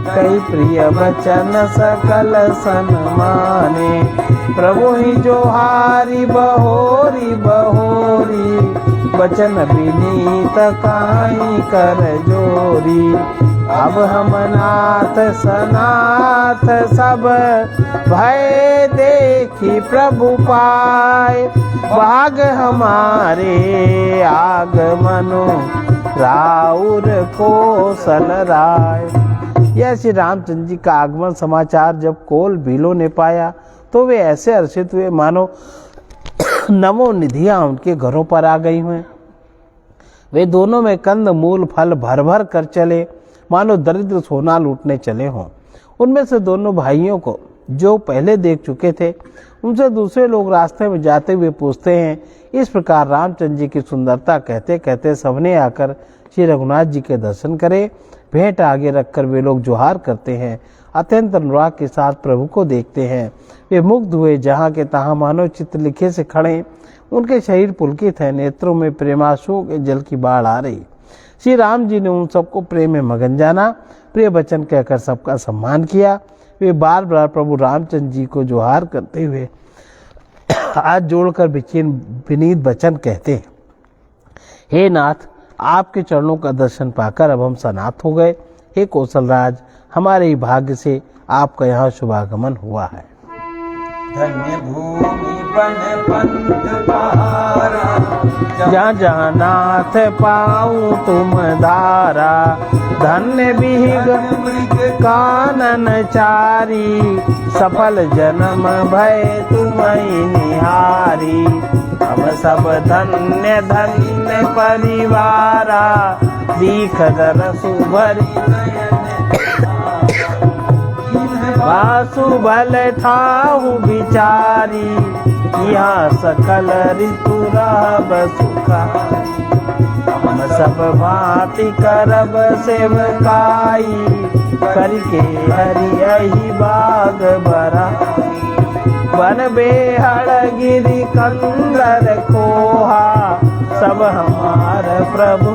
कई प्रिय वचन सकल सन्माने। प्रभु ही जोहारी बहोरी बहोरी, वचन विनीत काई कर जोरी। अब हम नाथ सनाथ सब, भय देखी प्रभु पाए। भाग हमारे आगमनो, राउर कौशल राय। यह श्री रामचंद्र जी का आगमन समाचार जब कोल भीलों ने पाया तो वे ऐसे हर्षित हुए मानो नवों निधियां उनके घरों पर आ गई हुए। वे दोनों में कंद मूल फल भर भर कर चले, मानो दरिद्र सोना लूटने चले हों। उनमें से दोनों भाइयों को जो पहले देख चुके थे, उनसे दूसरे लोग रास्ते में जाते हुए पूछते हैं। इस प्रकार रामचंद्र जी की सुंदरता कहते कहते सबने आकर श्री रघुनाथ जी के दर्शन करे। भेंट आगे रखकर वे लोग जोहार करते हैं, अत्यंत अनुराग के साथ प्रभु को देखते हैं। वे मुग्ध हुए, जहाँ के तहाँ मानव चित्र लिखे से खड़े। उनके शरीर पुलकित है, नेत्रों में प्रेमाशुओं के जल की बाढ़ आ रही। श्री राम जी ने उन सबको प्रेम में मगन जाना, प्रिय वचन कहकर सबका सम्मान किया। वे बार बार प्रभु रामचंद्र जी को जोहार करते हुए हाथ जोड़कर विनीत वचन कहते हैं, हे नाथ, आपके चरणों का दर्शन पाकर अब हम सनाथ हो गए। हे कौशलराज, हमारे ही भाग्य से आपका यहाँ शुभागमन हुआ है। धन्य भूमि बन पंथ पहारा, जहाँ जहाँ नाथ पाऊँ तुम धारा। धन्य विहिग मृग कानन चारी, सफल जन्म भय तुम्हि निहारी। हम सब धन्य धन्य परिवारा, दीख दरसु भरी वासु भल ठाहु बिचारी। यहाँ सकल ऋतु रहब सुखारी, हम सब भांति करब सेवकाई। करके हरि अहि बाग बरा, वन बेहड़ गिरि कंदर कोहा। सब हमार प्रभु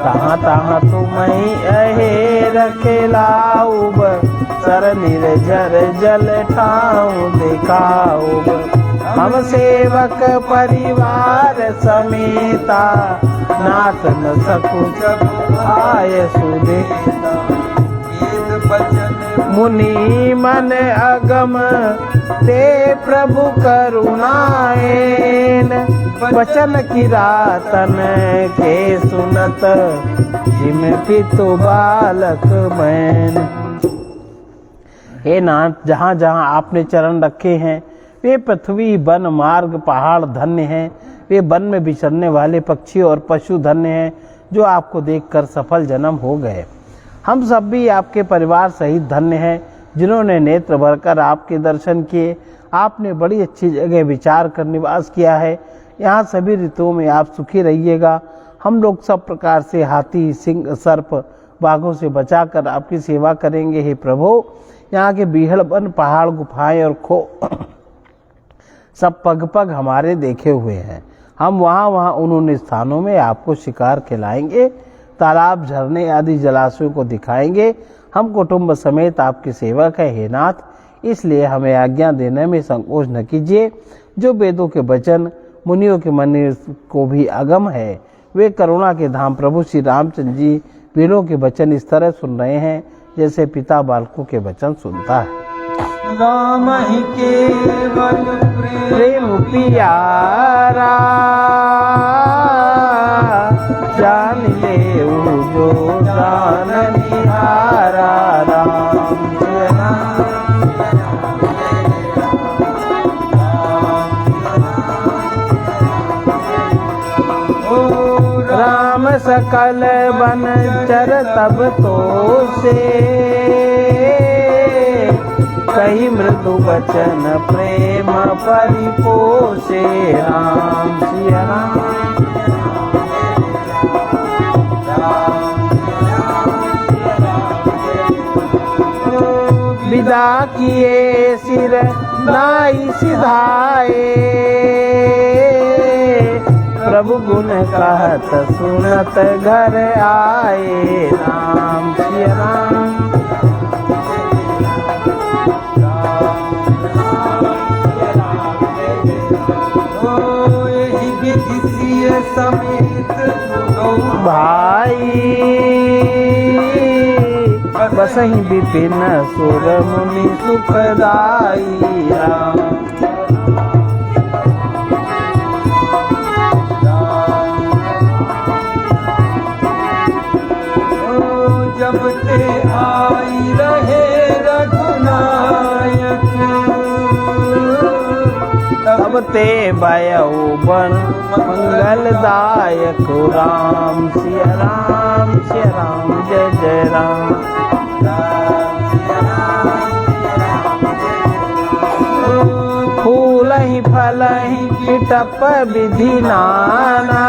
तहाँ तहाँ तुम्हि अहे रखेलाऊब। सर निर्जर जल ठाऊ दिखाऊब। हम सेवक परिवार समेता, नाथ न सकु आय सुदेता। मुनि मन अगम ते प्रभु करुणाएन। वचन किरातन के सुनत, जिम पितु बालक मैन। हे नाथ, जहाँ जहाँ आपने चरण रखे हैं, वे पृथ्वी वन मार्ग पहाड़ धन्य हैं। वे वन में विचरने वाले पक्षी और पशु धन्य हैं, जो आपको देखकर सफल जन्म हो गए। हम सब भी आपके परिवार सहित धन्य हैं, जिन्होंने नेत्र भरकर आपके दर्शन किए। आपने बड़ी अच्छी जगह विचार कर निवास किया है। यहाँ सभी ऋतुओं में आप सुखी रहिएगा। हम लोग सब प्रकार से हाथी, सिंह, सर्प, बाघों से बचाकर आपकी सेवा करेंगे। हे प्रभु, यहाँ के बीहड़ वन, पहाड़, गुफाएं और खो सब पग पग हमारे देखे हुए हैं। हम वहाँ उन स्थानों में आपको शिकार खिलाएंगे, तालाब, झरने आदि जलाशयों को दिखाएंगे। हम कुटुंब समेत आपके सेवक हैं। हे नाथ, इसलिए हमें आज्ञा देने में संकोच न कीजिए। जो वेदों के वचन मुनियों के मन को भी अगम है, वे करुणा के धाम प्रभु श्री रामचंद्र जी वीरों के वचन इस तरह सुन रहे हैं, जैसे पिता बालकों के वचन सुनता है। राम ही केवल प्रेम पियारा, जान ले जो जान निहारा। राम जय राम सकल बन चर तब तो से। कही मृदु वचन प्रेम परिपोषे। राम सिया विदा किए सिर नाई सिधाए। प्रभु गुण कहत सुनत घर आए। राम सिया राम समेत भाई। बसहि विपिन सुर मुनि सुखदाई। राम जब ते आई रहे रघुनायक, तब ते बयऊ बन मंगलदायक राम सिया राम जय जय राम। फूल ही फल ही पिटप विधि नाना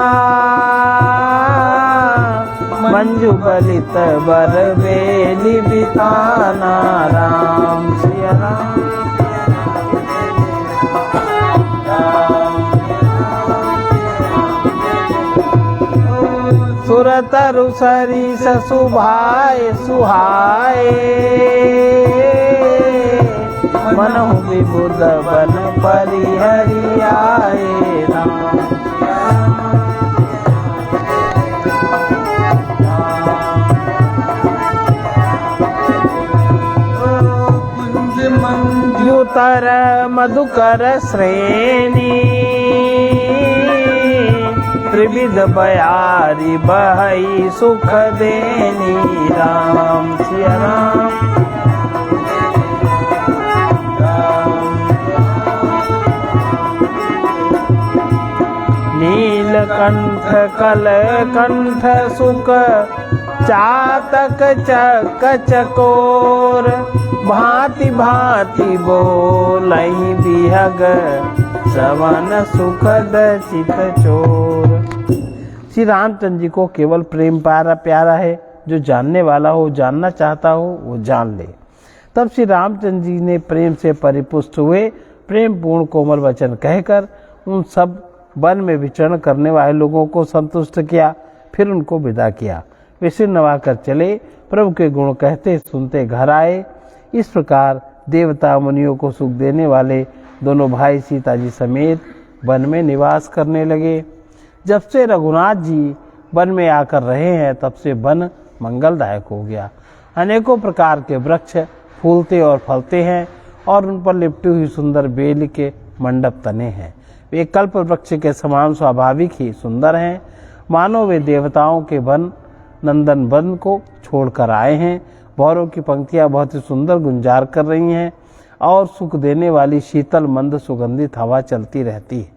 मंजू बलित बर बेली बिताना राम सिया राम। सुरतरु सरिस सुभाए सुहाए मनहु विबुध बन परिहरियाए राम। युतर मधुकर श्रेणी त्रिविध बयारी बहई सुख देनी राम सिया राम। नीलकंठ कल कंठ सुख चातक चक चकोर भांति भांति बोलहि बिहग सवन सुखद चित चोर। श्री रामचंद्र जी को केवल प्रेम प्यारा है, जो जानने वाला हो, जानना चाहता हो, वो जान ले। तब श्री रामचंद्र जी ने प्रेम से परिपुष्ट हुए प्रेम पूर्ण कोमल वचन कहकर उन सब वन में विचरण करने वाले लोगों को संतुष्ट किया, फिर उनको विदा किया। वे सिर नवाकर चले, प्रभु के गुण कहते सुनते घर आए। इस प्रकार देवता मुनियों को सुख देने वाले दोनों भाई सीता जी समेत वन में निवास करने लगे। जब से रघुनाथ जी वन में आकर रहे हैं, तब से वन मंगलदायक हो गया। अनेकों प्रकार के वृक्ष फूलते और फलते हैं और उन पर लिपटी हुई सुंदर बेल के मंडप तने हैं। वे कल्प वृक्ष के समान स्वाभाविक ही सुंदर हैं, मानो वे देवताओं के वन नंदन वन को छोड़कर आए हैं। भौरों की पंक्तियां बहुत ही सुंदर गुंजार कर रही हैं और सुख देने वाली शीतल मंद सुगंधित हवा चलती रहती है।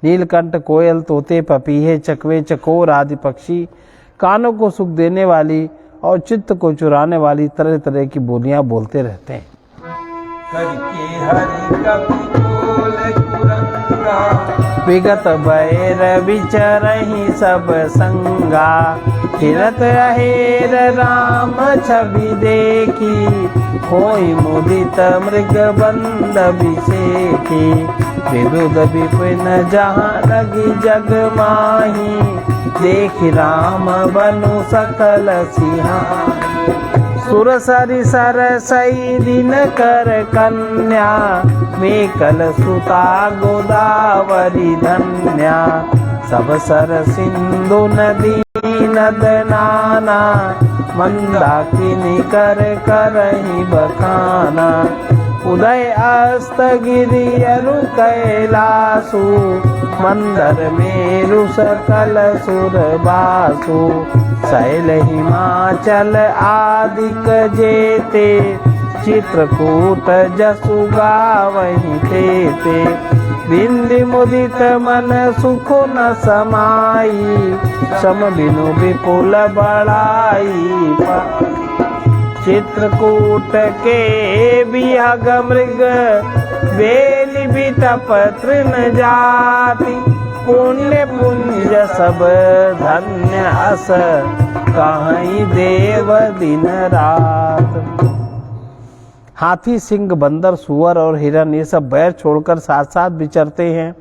नीलकंठ कोयल तोते पपीहे चकवे चकोर आदि पक्षी कानों को सुख देने वाली और चित्त को चुराने वाली तरह तरह की बोलियां बोलते रहते हैं। करके हरि कपि बोल कुरंगा विगत बैर विचरहि सब संगा फिरत अहेर राम छवि देखी होई मुदित मृग बंद अभिषेकी विबुध विपिन जहाँ लगी जग माही देखि राम बनु सकल सिंहाई सुर सरि सरसई दिन कर कन्या मेकल सुता गोदावरी धन्या सब सर सिंधु नदी नद नाना मंदाकिनी कर करहि बखाना उदय अस्त गिरि अरु कैलासु मंदर मेरु सकल सुर बासु शैल हिमाचल आदिक जेते चित्रकूट जसु गावहि तेते बिंदि मुदित मन सुख न समाई सम बिनु विपुल बड़ाई चित्रकूट के बिहग मृग बेली बिटप तृण जाति पुण्य पुंज सब धन्य अस कहीं देव दिन रात। हाथी सिंह बंदर सुअर और हिरन ये सब बैर छोड़कर साथ साथ विचरते हैं।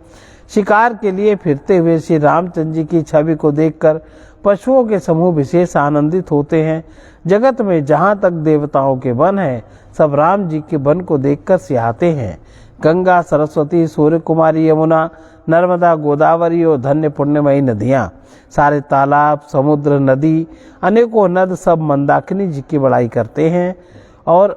शिकार के लिए फिरते हुए श्री रामचंद्र जी की छवि को देखकर पशुओं के समूह विशेष आनंदित होते हैं। जगत में जहाँ तक देवताओं के वन हैं, सब राम जी के वन को देखकर सिहाते हैं। गंगा सरस्वती सूर्य कुमारी यमुना नर्मदा गोदावरी और धन्य पुण्यमयी नदियाँ, सारे तालाब समुद्र नदी अनेकों नद सब मंदाकिनी जी की बड़ाई करते हैं। और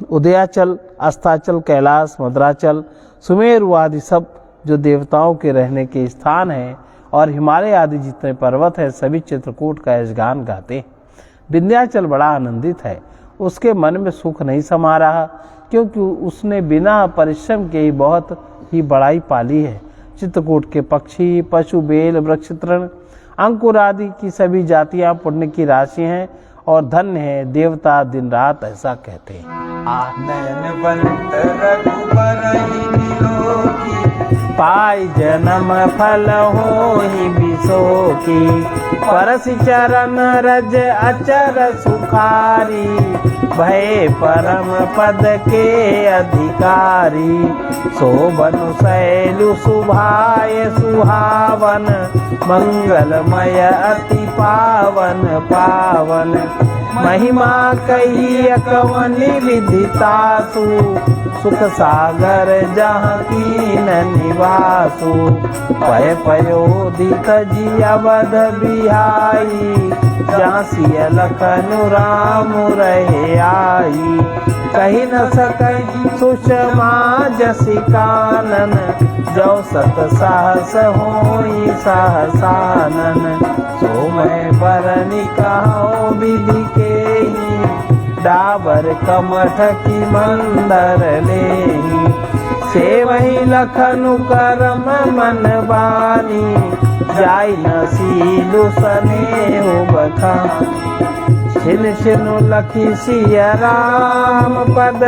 उदयाचल अस्ताचल कैलाश मद्राचल सुमेरु आदि सब जो देवताओं के रहने के स्थान हैं और हिमालय आदि जितने पर्वत हैं, सभी चित्रकूट का यशगान गाते हैं। विंध्याचल बड़ा आनंदित है, उसके मन में सुख नहीं समा रहा, क्योंकि उसने बिना परिश्रम के ही बहुत ही बड़ाई पाली है। चित्रकूट के पक्षी, पशु, बेल, वृक्ष, तृण, अंकुर आदि की सभी जातियां पुण्य की राशि हैं और धन्य है देवता दिन रात ऐसा कहते हैं। नयनवंत रघुबरहि निलोकी, पाई जन्म फल होहि बिसोकी, परसि चरण रज अचर सुखारी, भय परम पद के अधिकारी, शोभनु शैलु सुभाय सुहावन, मंगलमय अति पावन पावन, महिमा कही अकवनि विदितासु, सुख सागर जहाँ कीन निवासु, पय पयोधिक जी अवध बिहाई, जहाँ सिय लखनु राम रहे आई, कही न सकई सुषमा जसि कानन, जो सत सहस होई सहसानन, सो मैं बरनि कहूँ विधि केहि, डाबर कमठ की मंदर लेहि, सेवहि लखनु करम मन बानी, जाई न सीलु सनेहु बखानी, छिन छिनु लखी सिय राम पद,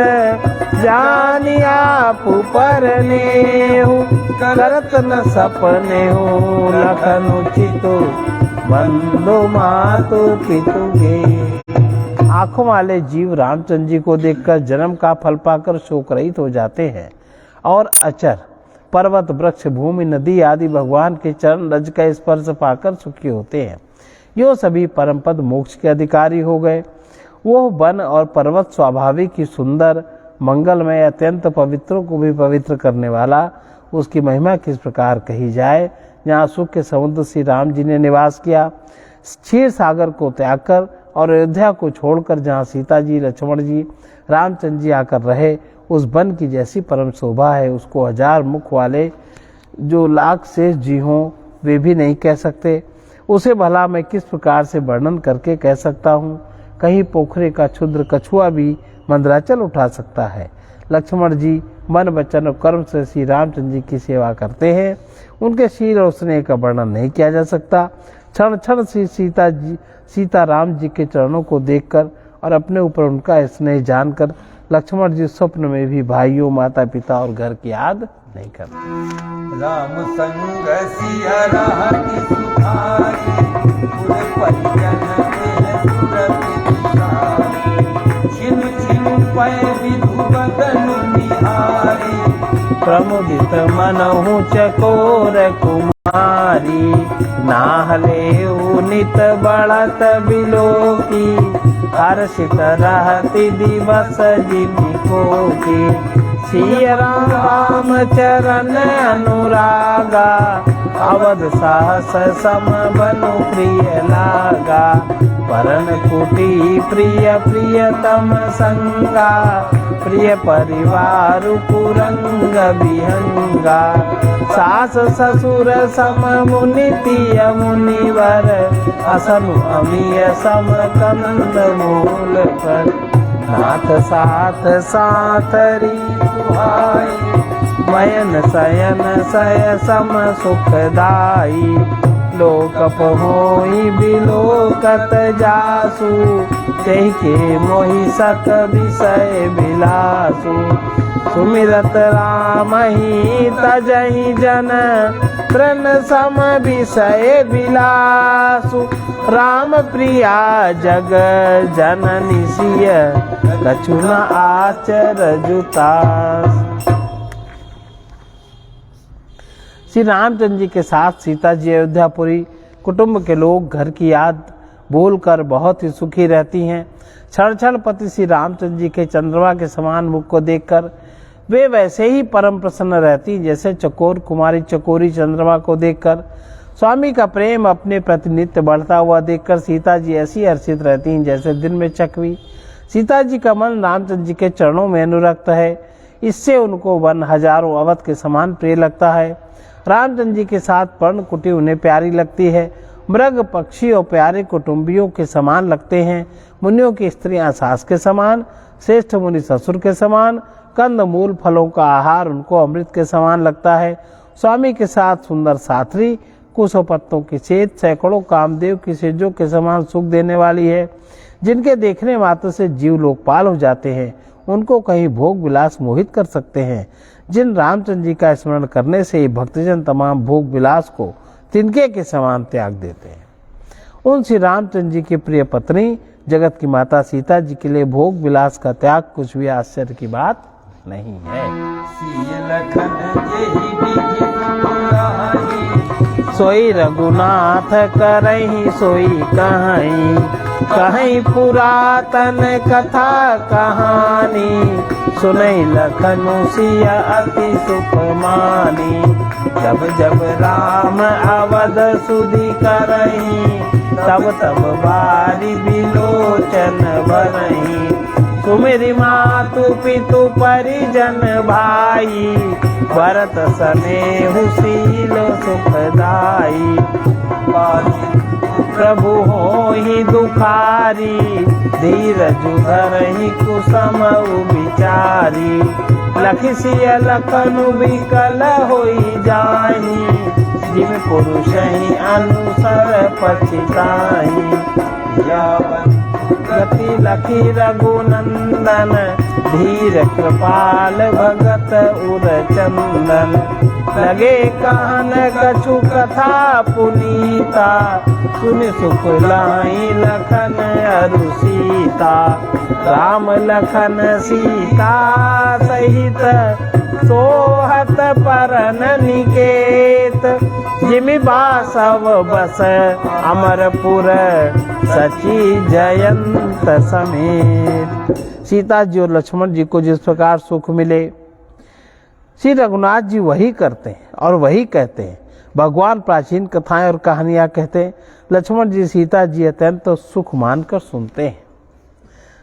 जानि आपु परनेहु, करत न सपने हो लखनु चितु, बंधु मातु पितु गे। आंखों वाले जीव रामचंद्र जी को देखकर जन्म का फल पाकर शोक रहित हो जाते हैं और अचर, पर्वत, वृक्ष, भूमि, नदी आदि भगवान के चरण रज का स्पर्श पाकर सुखी होते हैं। यो सभी परमपद मोक्ष के अधिकारी हो गए। वो वन और पर्वत स्वाभाविक ही सुंदर, मंगलमय, अत्यंत पवित्रों को भी पवित्र करने वाला, उसकी महिमा किस प्रकार कही जाए। जहाँ सुख के समुद्र श्री राम जी ने निवास किया, क्षीर सागर को त्याग कर और अयोध्या को छोड़कर जहाँ सीता जी, लक्ष्मण जी, रामचंद्र जी आकर रहे, उस वन की जैसी परम शोभा है, उसको हजार मुख वाले जो लाख शेष जी हों वे भी नहीं कह सकते। उसे भला मैं किस प्रकार से वर्णन करके कह सकता हूँ। कहीं पोखरे का क्षुद्र कछुआ भी मंदराचल उठा सकता है। लक्ष्मण जी मन, वचन और कर्म से श्री रामचंद्र जी की सेवा करते हैं। उनके शील और स्नेह का वर्णन नहीं किया जा सकता। क्षण क्षण श्री सीता राम जी के चरणों को देखकर और अपने ऊपर उनका स्नेह जानकर लक्ष्मण जी स्वप्न में भी भाइयों, माता पिता और घर की याद नहीं करते। राम संग सिया रहति सुखाई, पुर परिजन के सुरति दिखाई, छिन छिन पय विधु बदनु निहारी, प्रमुदित मनहु चकोर कुमारी, नाहले नित बढ़त बिलोकी, हर्षित रहति दिवस जिनको की, सिय राम चरण अनुरागा, अवध साहस सम बनु प्रिय लागा, परन कुटी प्रिय प्रियतम संगा, प्रिय परिवार कुरंग विहंगा, सास ससुर सम मुनि तिय मुनिवर, असनु अमिय सम कंद मूल पर, नाथ साथ साथरी सुहाई, मयन सयन सय सम सुखदाई, लोकप होई बिलोकत जासु, तेहि के मोहि सक विषय बिलासु, सुमिरत राम ही तजहि जन, तृण सम विषय बिलासु, राम प्रिया जग जननी सिय, कछु न आचर जुतास। श्री रामचंद्र जी के साथ सीता जी अयोध्यापुरी कुटुंब के लोग घर की याद बोलकर बहुत ही सुखी रहती हैं। क्षण क्षण पति श्री रामचंद्र जी के चंद्रमा के समान मुख को देखकर वे वैसे ही परम प्रसन्न रहती जैसे चकोर कुमारी चकोरी चंद्रमा को देखकर। स्वामी का प्रेम अपने प्रति नित्य बढ़ता हुआ देखकर सीता जी ऐसी हर्षित रहती हैं जैसे दिन में चकवी। सीता जी का मन रामचंद्र जी के चरणों में अनुरक्त है, इससे उनको वन हजारों अवध के समान प्रिय लगता है। रामचंद्र जी के साथ पर्ण कुटी उन्हें प्यारी लगती है। मृग पक्षी और प्यारे कुटुंबियों के समान लगते हैं। मुनियों की स्त्रियां सास के समान, श्रेष्ठ मुनि ससुर के समान, कंद मूल फलों का आहार उनको अमृत के समान लगता है। स्वामी के साथ सुंदर साथरी, कुशों पत्तों की चेत, सैकड़ों कामदेव की सेजों के समान सुख देने वाली है, जिनके देखने मात्र से जीव लोकपाल हो जाते हैं, उनको कहीं भोग विलास मोहित कर सकते हैं। जिन रामचंद्र जी का स्मरण करने से ही भक्तजन तमाम भोग विलास को तिनके के समान त्याग देते हैं। उन श्री रामचंद्र जी की प्रिय पत्नी जगत की माता सीता जी के लिए भोग विलास का त्याग कुछ भी आश्चर्य की बात नहीं है। सोई रघुनाथ करही सोई कहीं, कहीं पुरातन कथा कहानी, सुनई लखनु सिया अति सुख मानी। जब जब राम अवध सुधि करही, तब तब बारी बिलोचन भरही। सुमेरी मातु पितु परिजन भाई, भरत स्नेहु शील सुखदाई। प्रभु होहि दुखारी, धीरज धरहि कुसम विचारी। लखि सिय लखनु विकल होई जाहि, जिम पुरुष ही अनुसर पछिताहि। गति लखी रघुनंदन, धीर कृपाल भगत उर चंदन। लगे कहन कछु कथा पुनीता, सुनि सुख लाई लखन अरु सीता। राम लखन सीता सहित, सोहत परन निकेत। जिमि बासव बस अमरपुर, सची जयंत समेत। सीता जी और लक्ष्मण जी को जिस प्रकार सुख मिले, श्री रघुनाथ जी वही करते हैं और वही कहते हैं। भगवान प्राचीन कथाएं और कहानियां कहते हैं, लक्ष्मण जी सीता जी अत्यंत सुख मानकर सुनते हैं।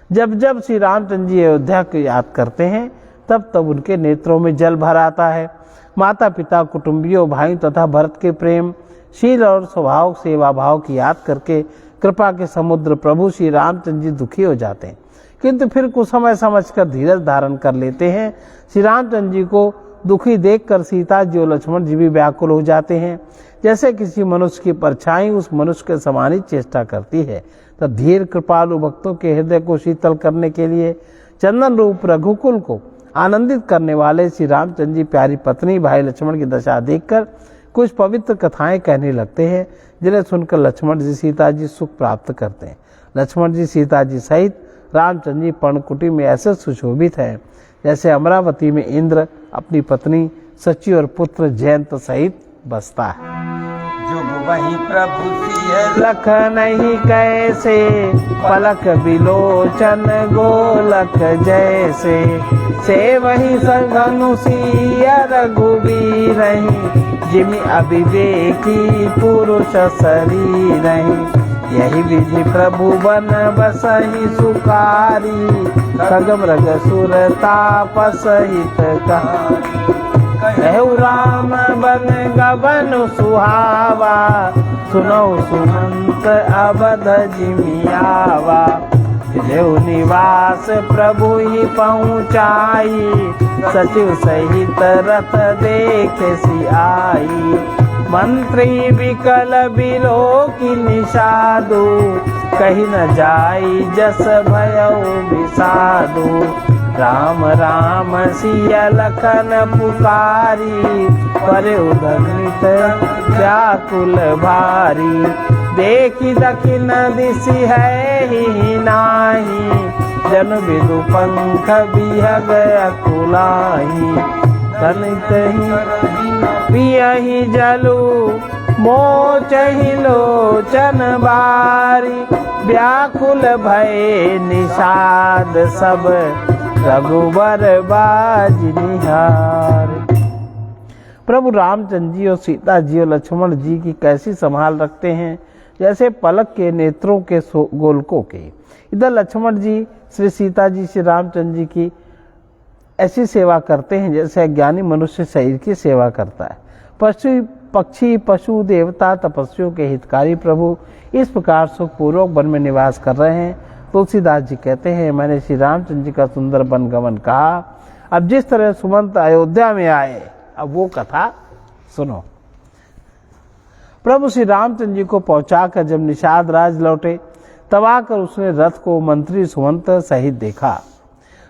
जब जब श्री रामचंद्र जी अयोध्या को याद करते हैं, तब तब उनके नेत्रों में जल भर आता है। माता पिता, कुटुंबियों, भाई तथा भरत के प्रेम, शील और स्वभाव सेवा भाव की याद करके कृपा के समुद्र प्रभु श्री रामचंद्र जी दुखी हो जाते हैं, किंतु फिर कुछ समय समझकर धीरज धारण कर लेते हैं। श्री रामचंद्र जी को दुखी देखकर सीता जी और लक्ष्मण जी भी व्याकुल हो जाते हैं। जैसे किसी मनुष्य की परछाई उस मनुष्य के समान ही चेष्टा करती है, तब धीर कृपालु भक्तों के हृदय को शीतल करने के लिए चंदन रूप रघुकुल को आनंदित करने वाले श्री रामचंद्र जी प्यारी पत्नी भाई लक्ष्मण की दशा देखकर कुछ पवित्र कथाएं कहने लगते हैं, जिन्हें सुनकर लक्ष्मण जी सीता जी सुख प्राप्त करते हैं। लक्ष्मण जी सीता जी सहित रामचंद्र जी पर्णकुटी में ऐसे सुशोभित हैं, जैसे अमरावती में इंद्र अपनी पत्नी सची और पुत्र जयंत सहित बसता है। जुग वही प्रभु सिय लख नहीं कैसे, पलक बिलोचन गोलक जैसे। से वही सघनु सिय रघुबीर, जिमि अविवेकी पुरुष शरीर। यही विधि प्रभु बन बसहि सुकारी, खग मृग सुर तापस हित कहु राम बन गबन सुहावा। सुनो सुमंत अवध जिमियावा, देव निवास प्रभु ही पहुँचाई। सचिव सहित रथ देखे सियाई, मंत्री विकल बिलो की निषादु। कहीं न जाई जस भयउ विषादु। राम राम सिया लखन पुकारी, पर उदग्नित व्याकुल भारी। देखी दखिन दिशि है ही नाही, जन विदु पंख बिहग अकुलाही। तनित ही पियहि जलु मोचहि लोचन बारी। व्याकुल भय निषाद सब, रघुबर बाज निहार। प्रभु रामचंद्र जी और सीता जी और लक्ष्मण जी की कैसी संभाल रखते हैं, जैसे पलक के नेत्रों के गोलकों के। इधर लक्ष्मण जी श्री सीता जी श्री रामचंद्र जी की ऐसी सेवा करते हैं जैसे ज्ञानी मनुष्य शरीर की सेवा करता है। पशु पक्षी पशु देवता तपस्वियों के हितकारी प्रभु इस प्रकार सुखपूर्वक वन में निवास कर रहे हैं। तुलसीदास जी कहते हैं, मैंने श्री रामचंद्र जी का सुंदर वन गमन कहा। अब जिस तरह सुमंत अयोध्या में आए, अब वो कथा सुनो। प्रभु श्री रामचंद्र जी को पहुंचाकर जब निषाद राज लौटे तब आकर उसने रथ को मंत्री सुमंत सहित देखा।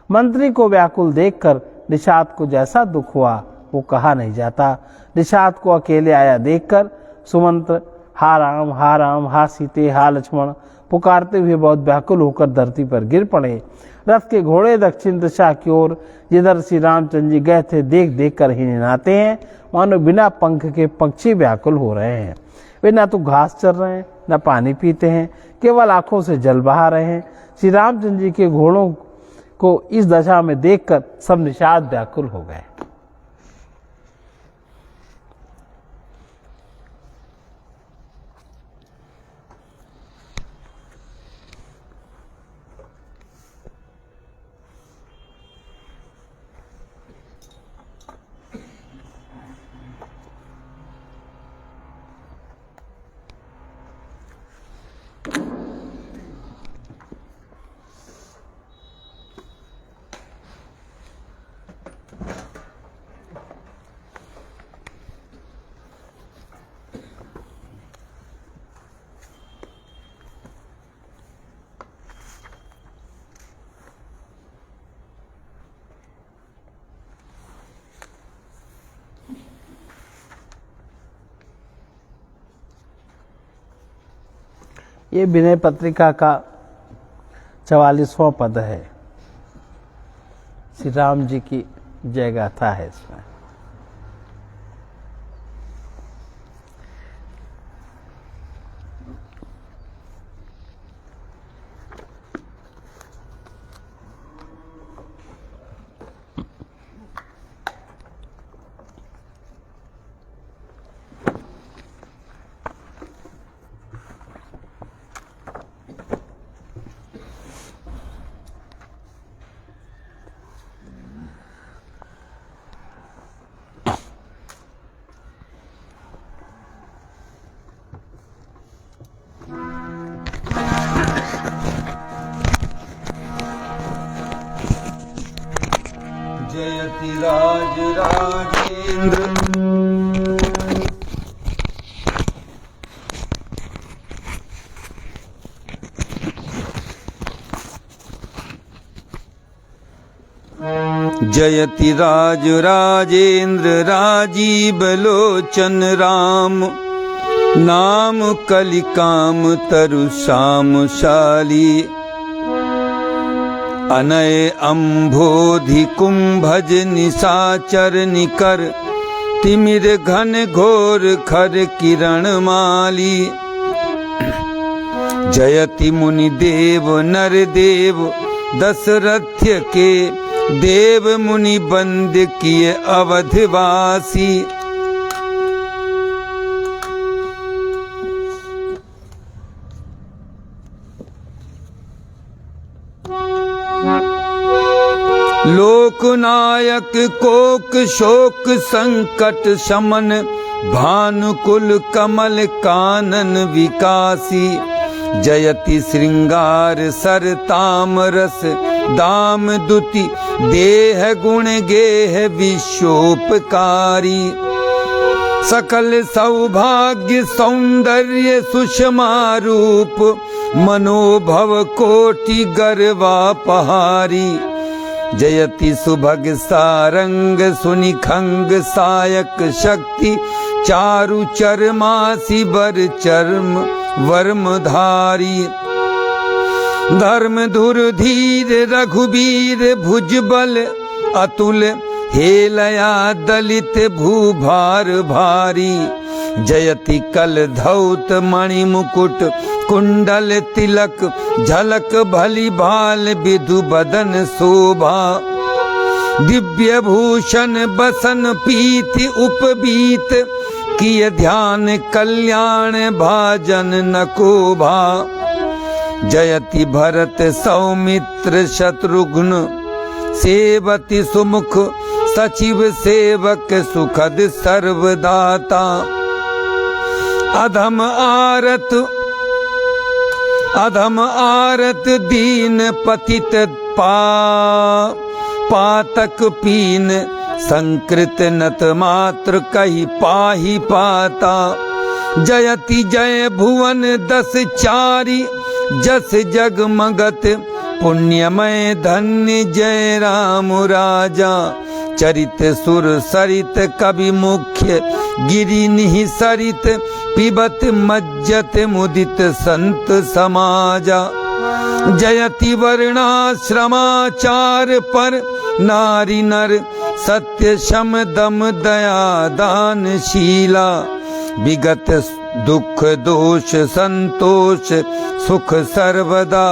मंत्री को व्याकुल देखकर निषाद को जैसा दुख हुआ वो कहा नहीं जाता। निषाद को अकेले आया देखकर सुमंत हा राम हा सीते हा लक्ष्मण पुकारते हुए बहुत व्याकुल होकर धरती पर गिर पड़े। रथ के घोड़े दक्षिण दिशा की ओर जिधर श्री रामचंद्र जी गए थे देख देख कर ही निनाते हैं, मानो बिना पंख के पक्षी व्याकुल हो रहे हैं। वे न तो घास चर रहे हैं न पानी पीते हैं, केवल आंखों से जल बहा रहे हैं। श्री रामचंद्र जी के घोड़ों को इस दशा में देखकर सब निषाद व्याकुल हो गए। ये विनय पत्रिका का 44वां पद है। श्री राम जी की जय गाथा है इसमें। जयति राज राजेंद्र जयति राज राजेंद्र राजीव लोचन राम नाम कलिकाम तरु श्याम शाली अनय अम्भोधि कुंभज निशाचर निकर तिमिर घन घोर खर किरण माली जयति मुनि देव नर देव दशरथ के देव मुनि बंद किए अवधवासी लोकनायक कोक शोक संकट शमन भानुकुल कमल कानन विकासी जयति श्रृंगार सर तामरस दाम दुति देह गुण गेह विश्वोपकारी सकल सौभाग्य सौंदर्य सुषमा रूप मनोभव कोटि गर्वा पहारी जयति सुभग सारंग सुनिखंग सायक शक्ति चारु चरमासी बर चर्म वर्मधारी धर्म धुर धीर रघुबीर भुजबल अतुल हेलया दलित भूभार भारी जयति कल धौत मणि मुकुट कुंडल तिलक झलक भली भाल विधु बदन शोभा दिव्य भूषण बसन पीति उपबीत किय ध्यान कल्याण भाजन नकोभा जयति भरत सौमित्र शत्रुघ्न सेवति सुमुख सचिव सेवक सुखद सर्वदाता अधम आरत दीन पतित पातक पीन संकृत नत मात्र कही पाही पाता। जयति जय भुवन दस चारी जस जगमगत पुण्यमय धन्य जय राम राजा। चरित सुर सरित कवि मुख्य गिरि निहि सरित पिबत मज्जत मुदित संत समाजा। जयति वर्णाश्रमाचार पर नारी नर सत्य शम दम दया दान शीला। विगत दुख दोष संतोष सुख सर्वदा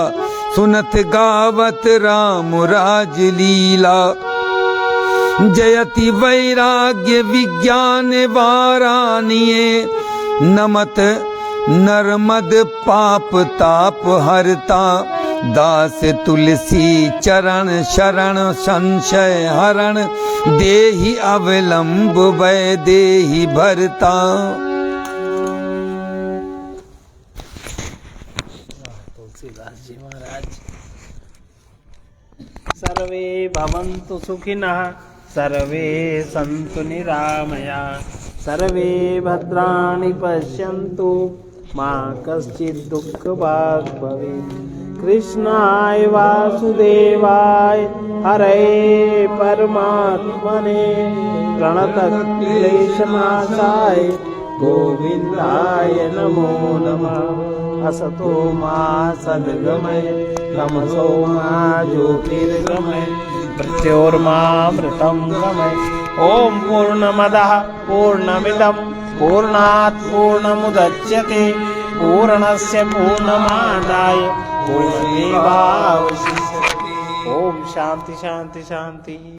सुनत गावत राम राज लीला। जयति वैराग्य विज्ञान वारानिये नमत नर्मद पाप ताप हरता। दास तुलसी चरण शरण संशय हरण देहि अवलंब वै देहि भरता। तुलसीदास जी महाराज। सर्वे भवन्तु सुखिनः सर्वे सन्तु निरामया सर्वे भद्राणि पश्यन्तु मा कश्चित् दुःखभाग् भवेत्। कृष्णाय वासुदेवाय हरे परमात्मने प्रणतक्लेशनाशाय गोविन्दाय नमो नमः। असतो मा सद्गमय तमसो मा ज्योतिर्गमय मृत्योर्मामृतं गमय। ॐ पूर्णमदः पूर्णमिदं पूर्णात् पूर्णमुदच्यते पूर्णस्य पूर्णमादाय पूर्णमेवावशिष्यते। ॐ शान्ति शान्ति शान्ति।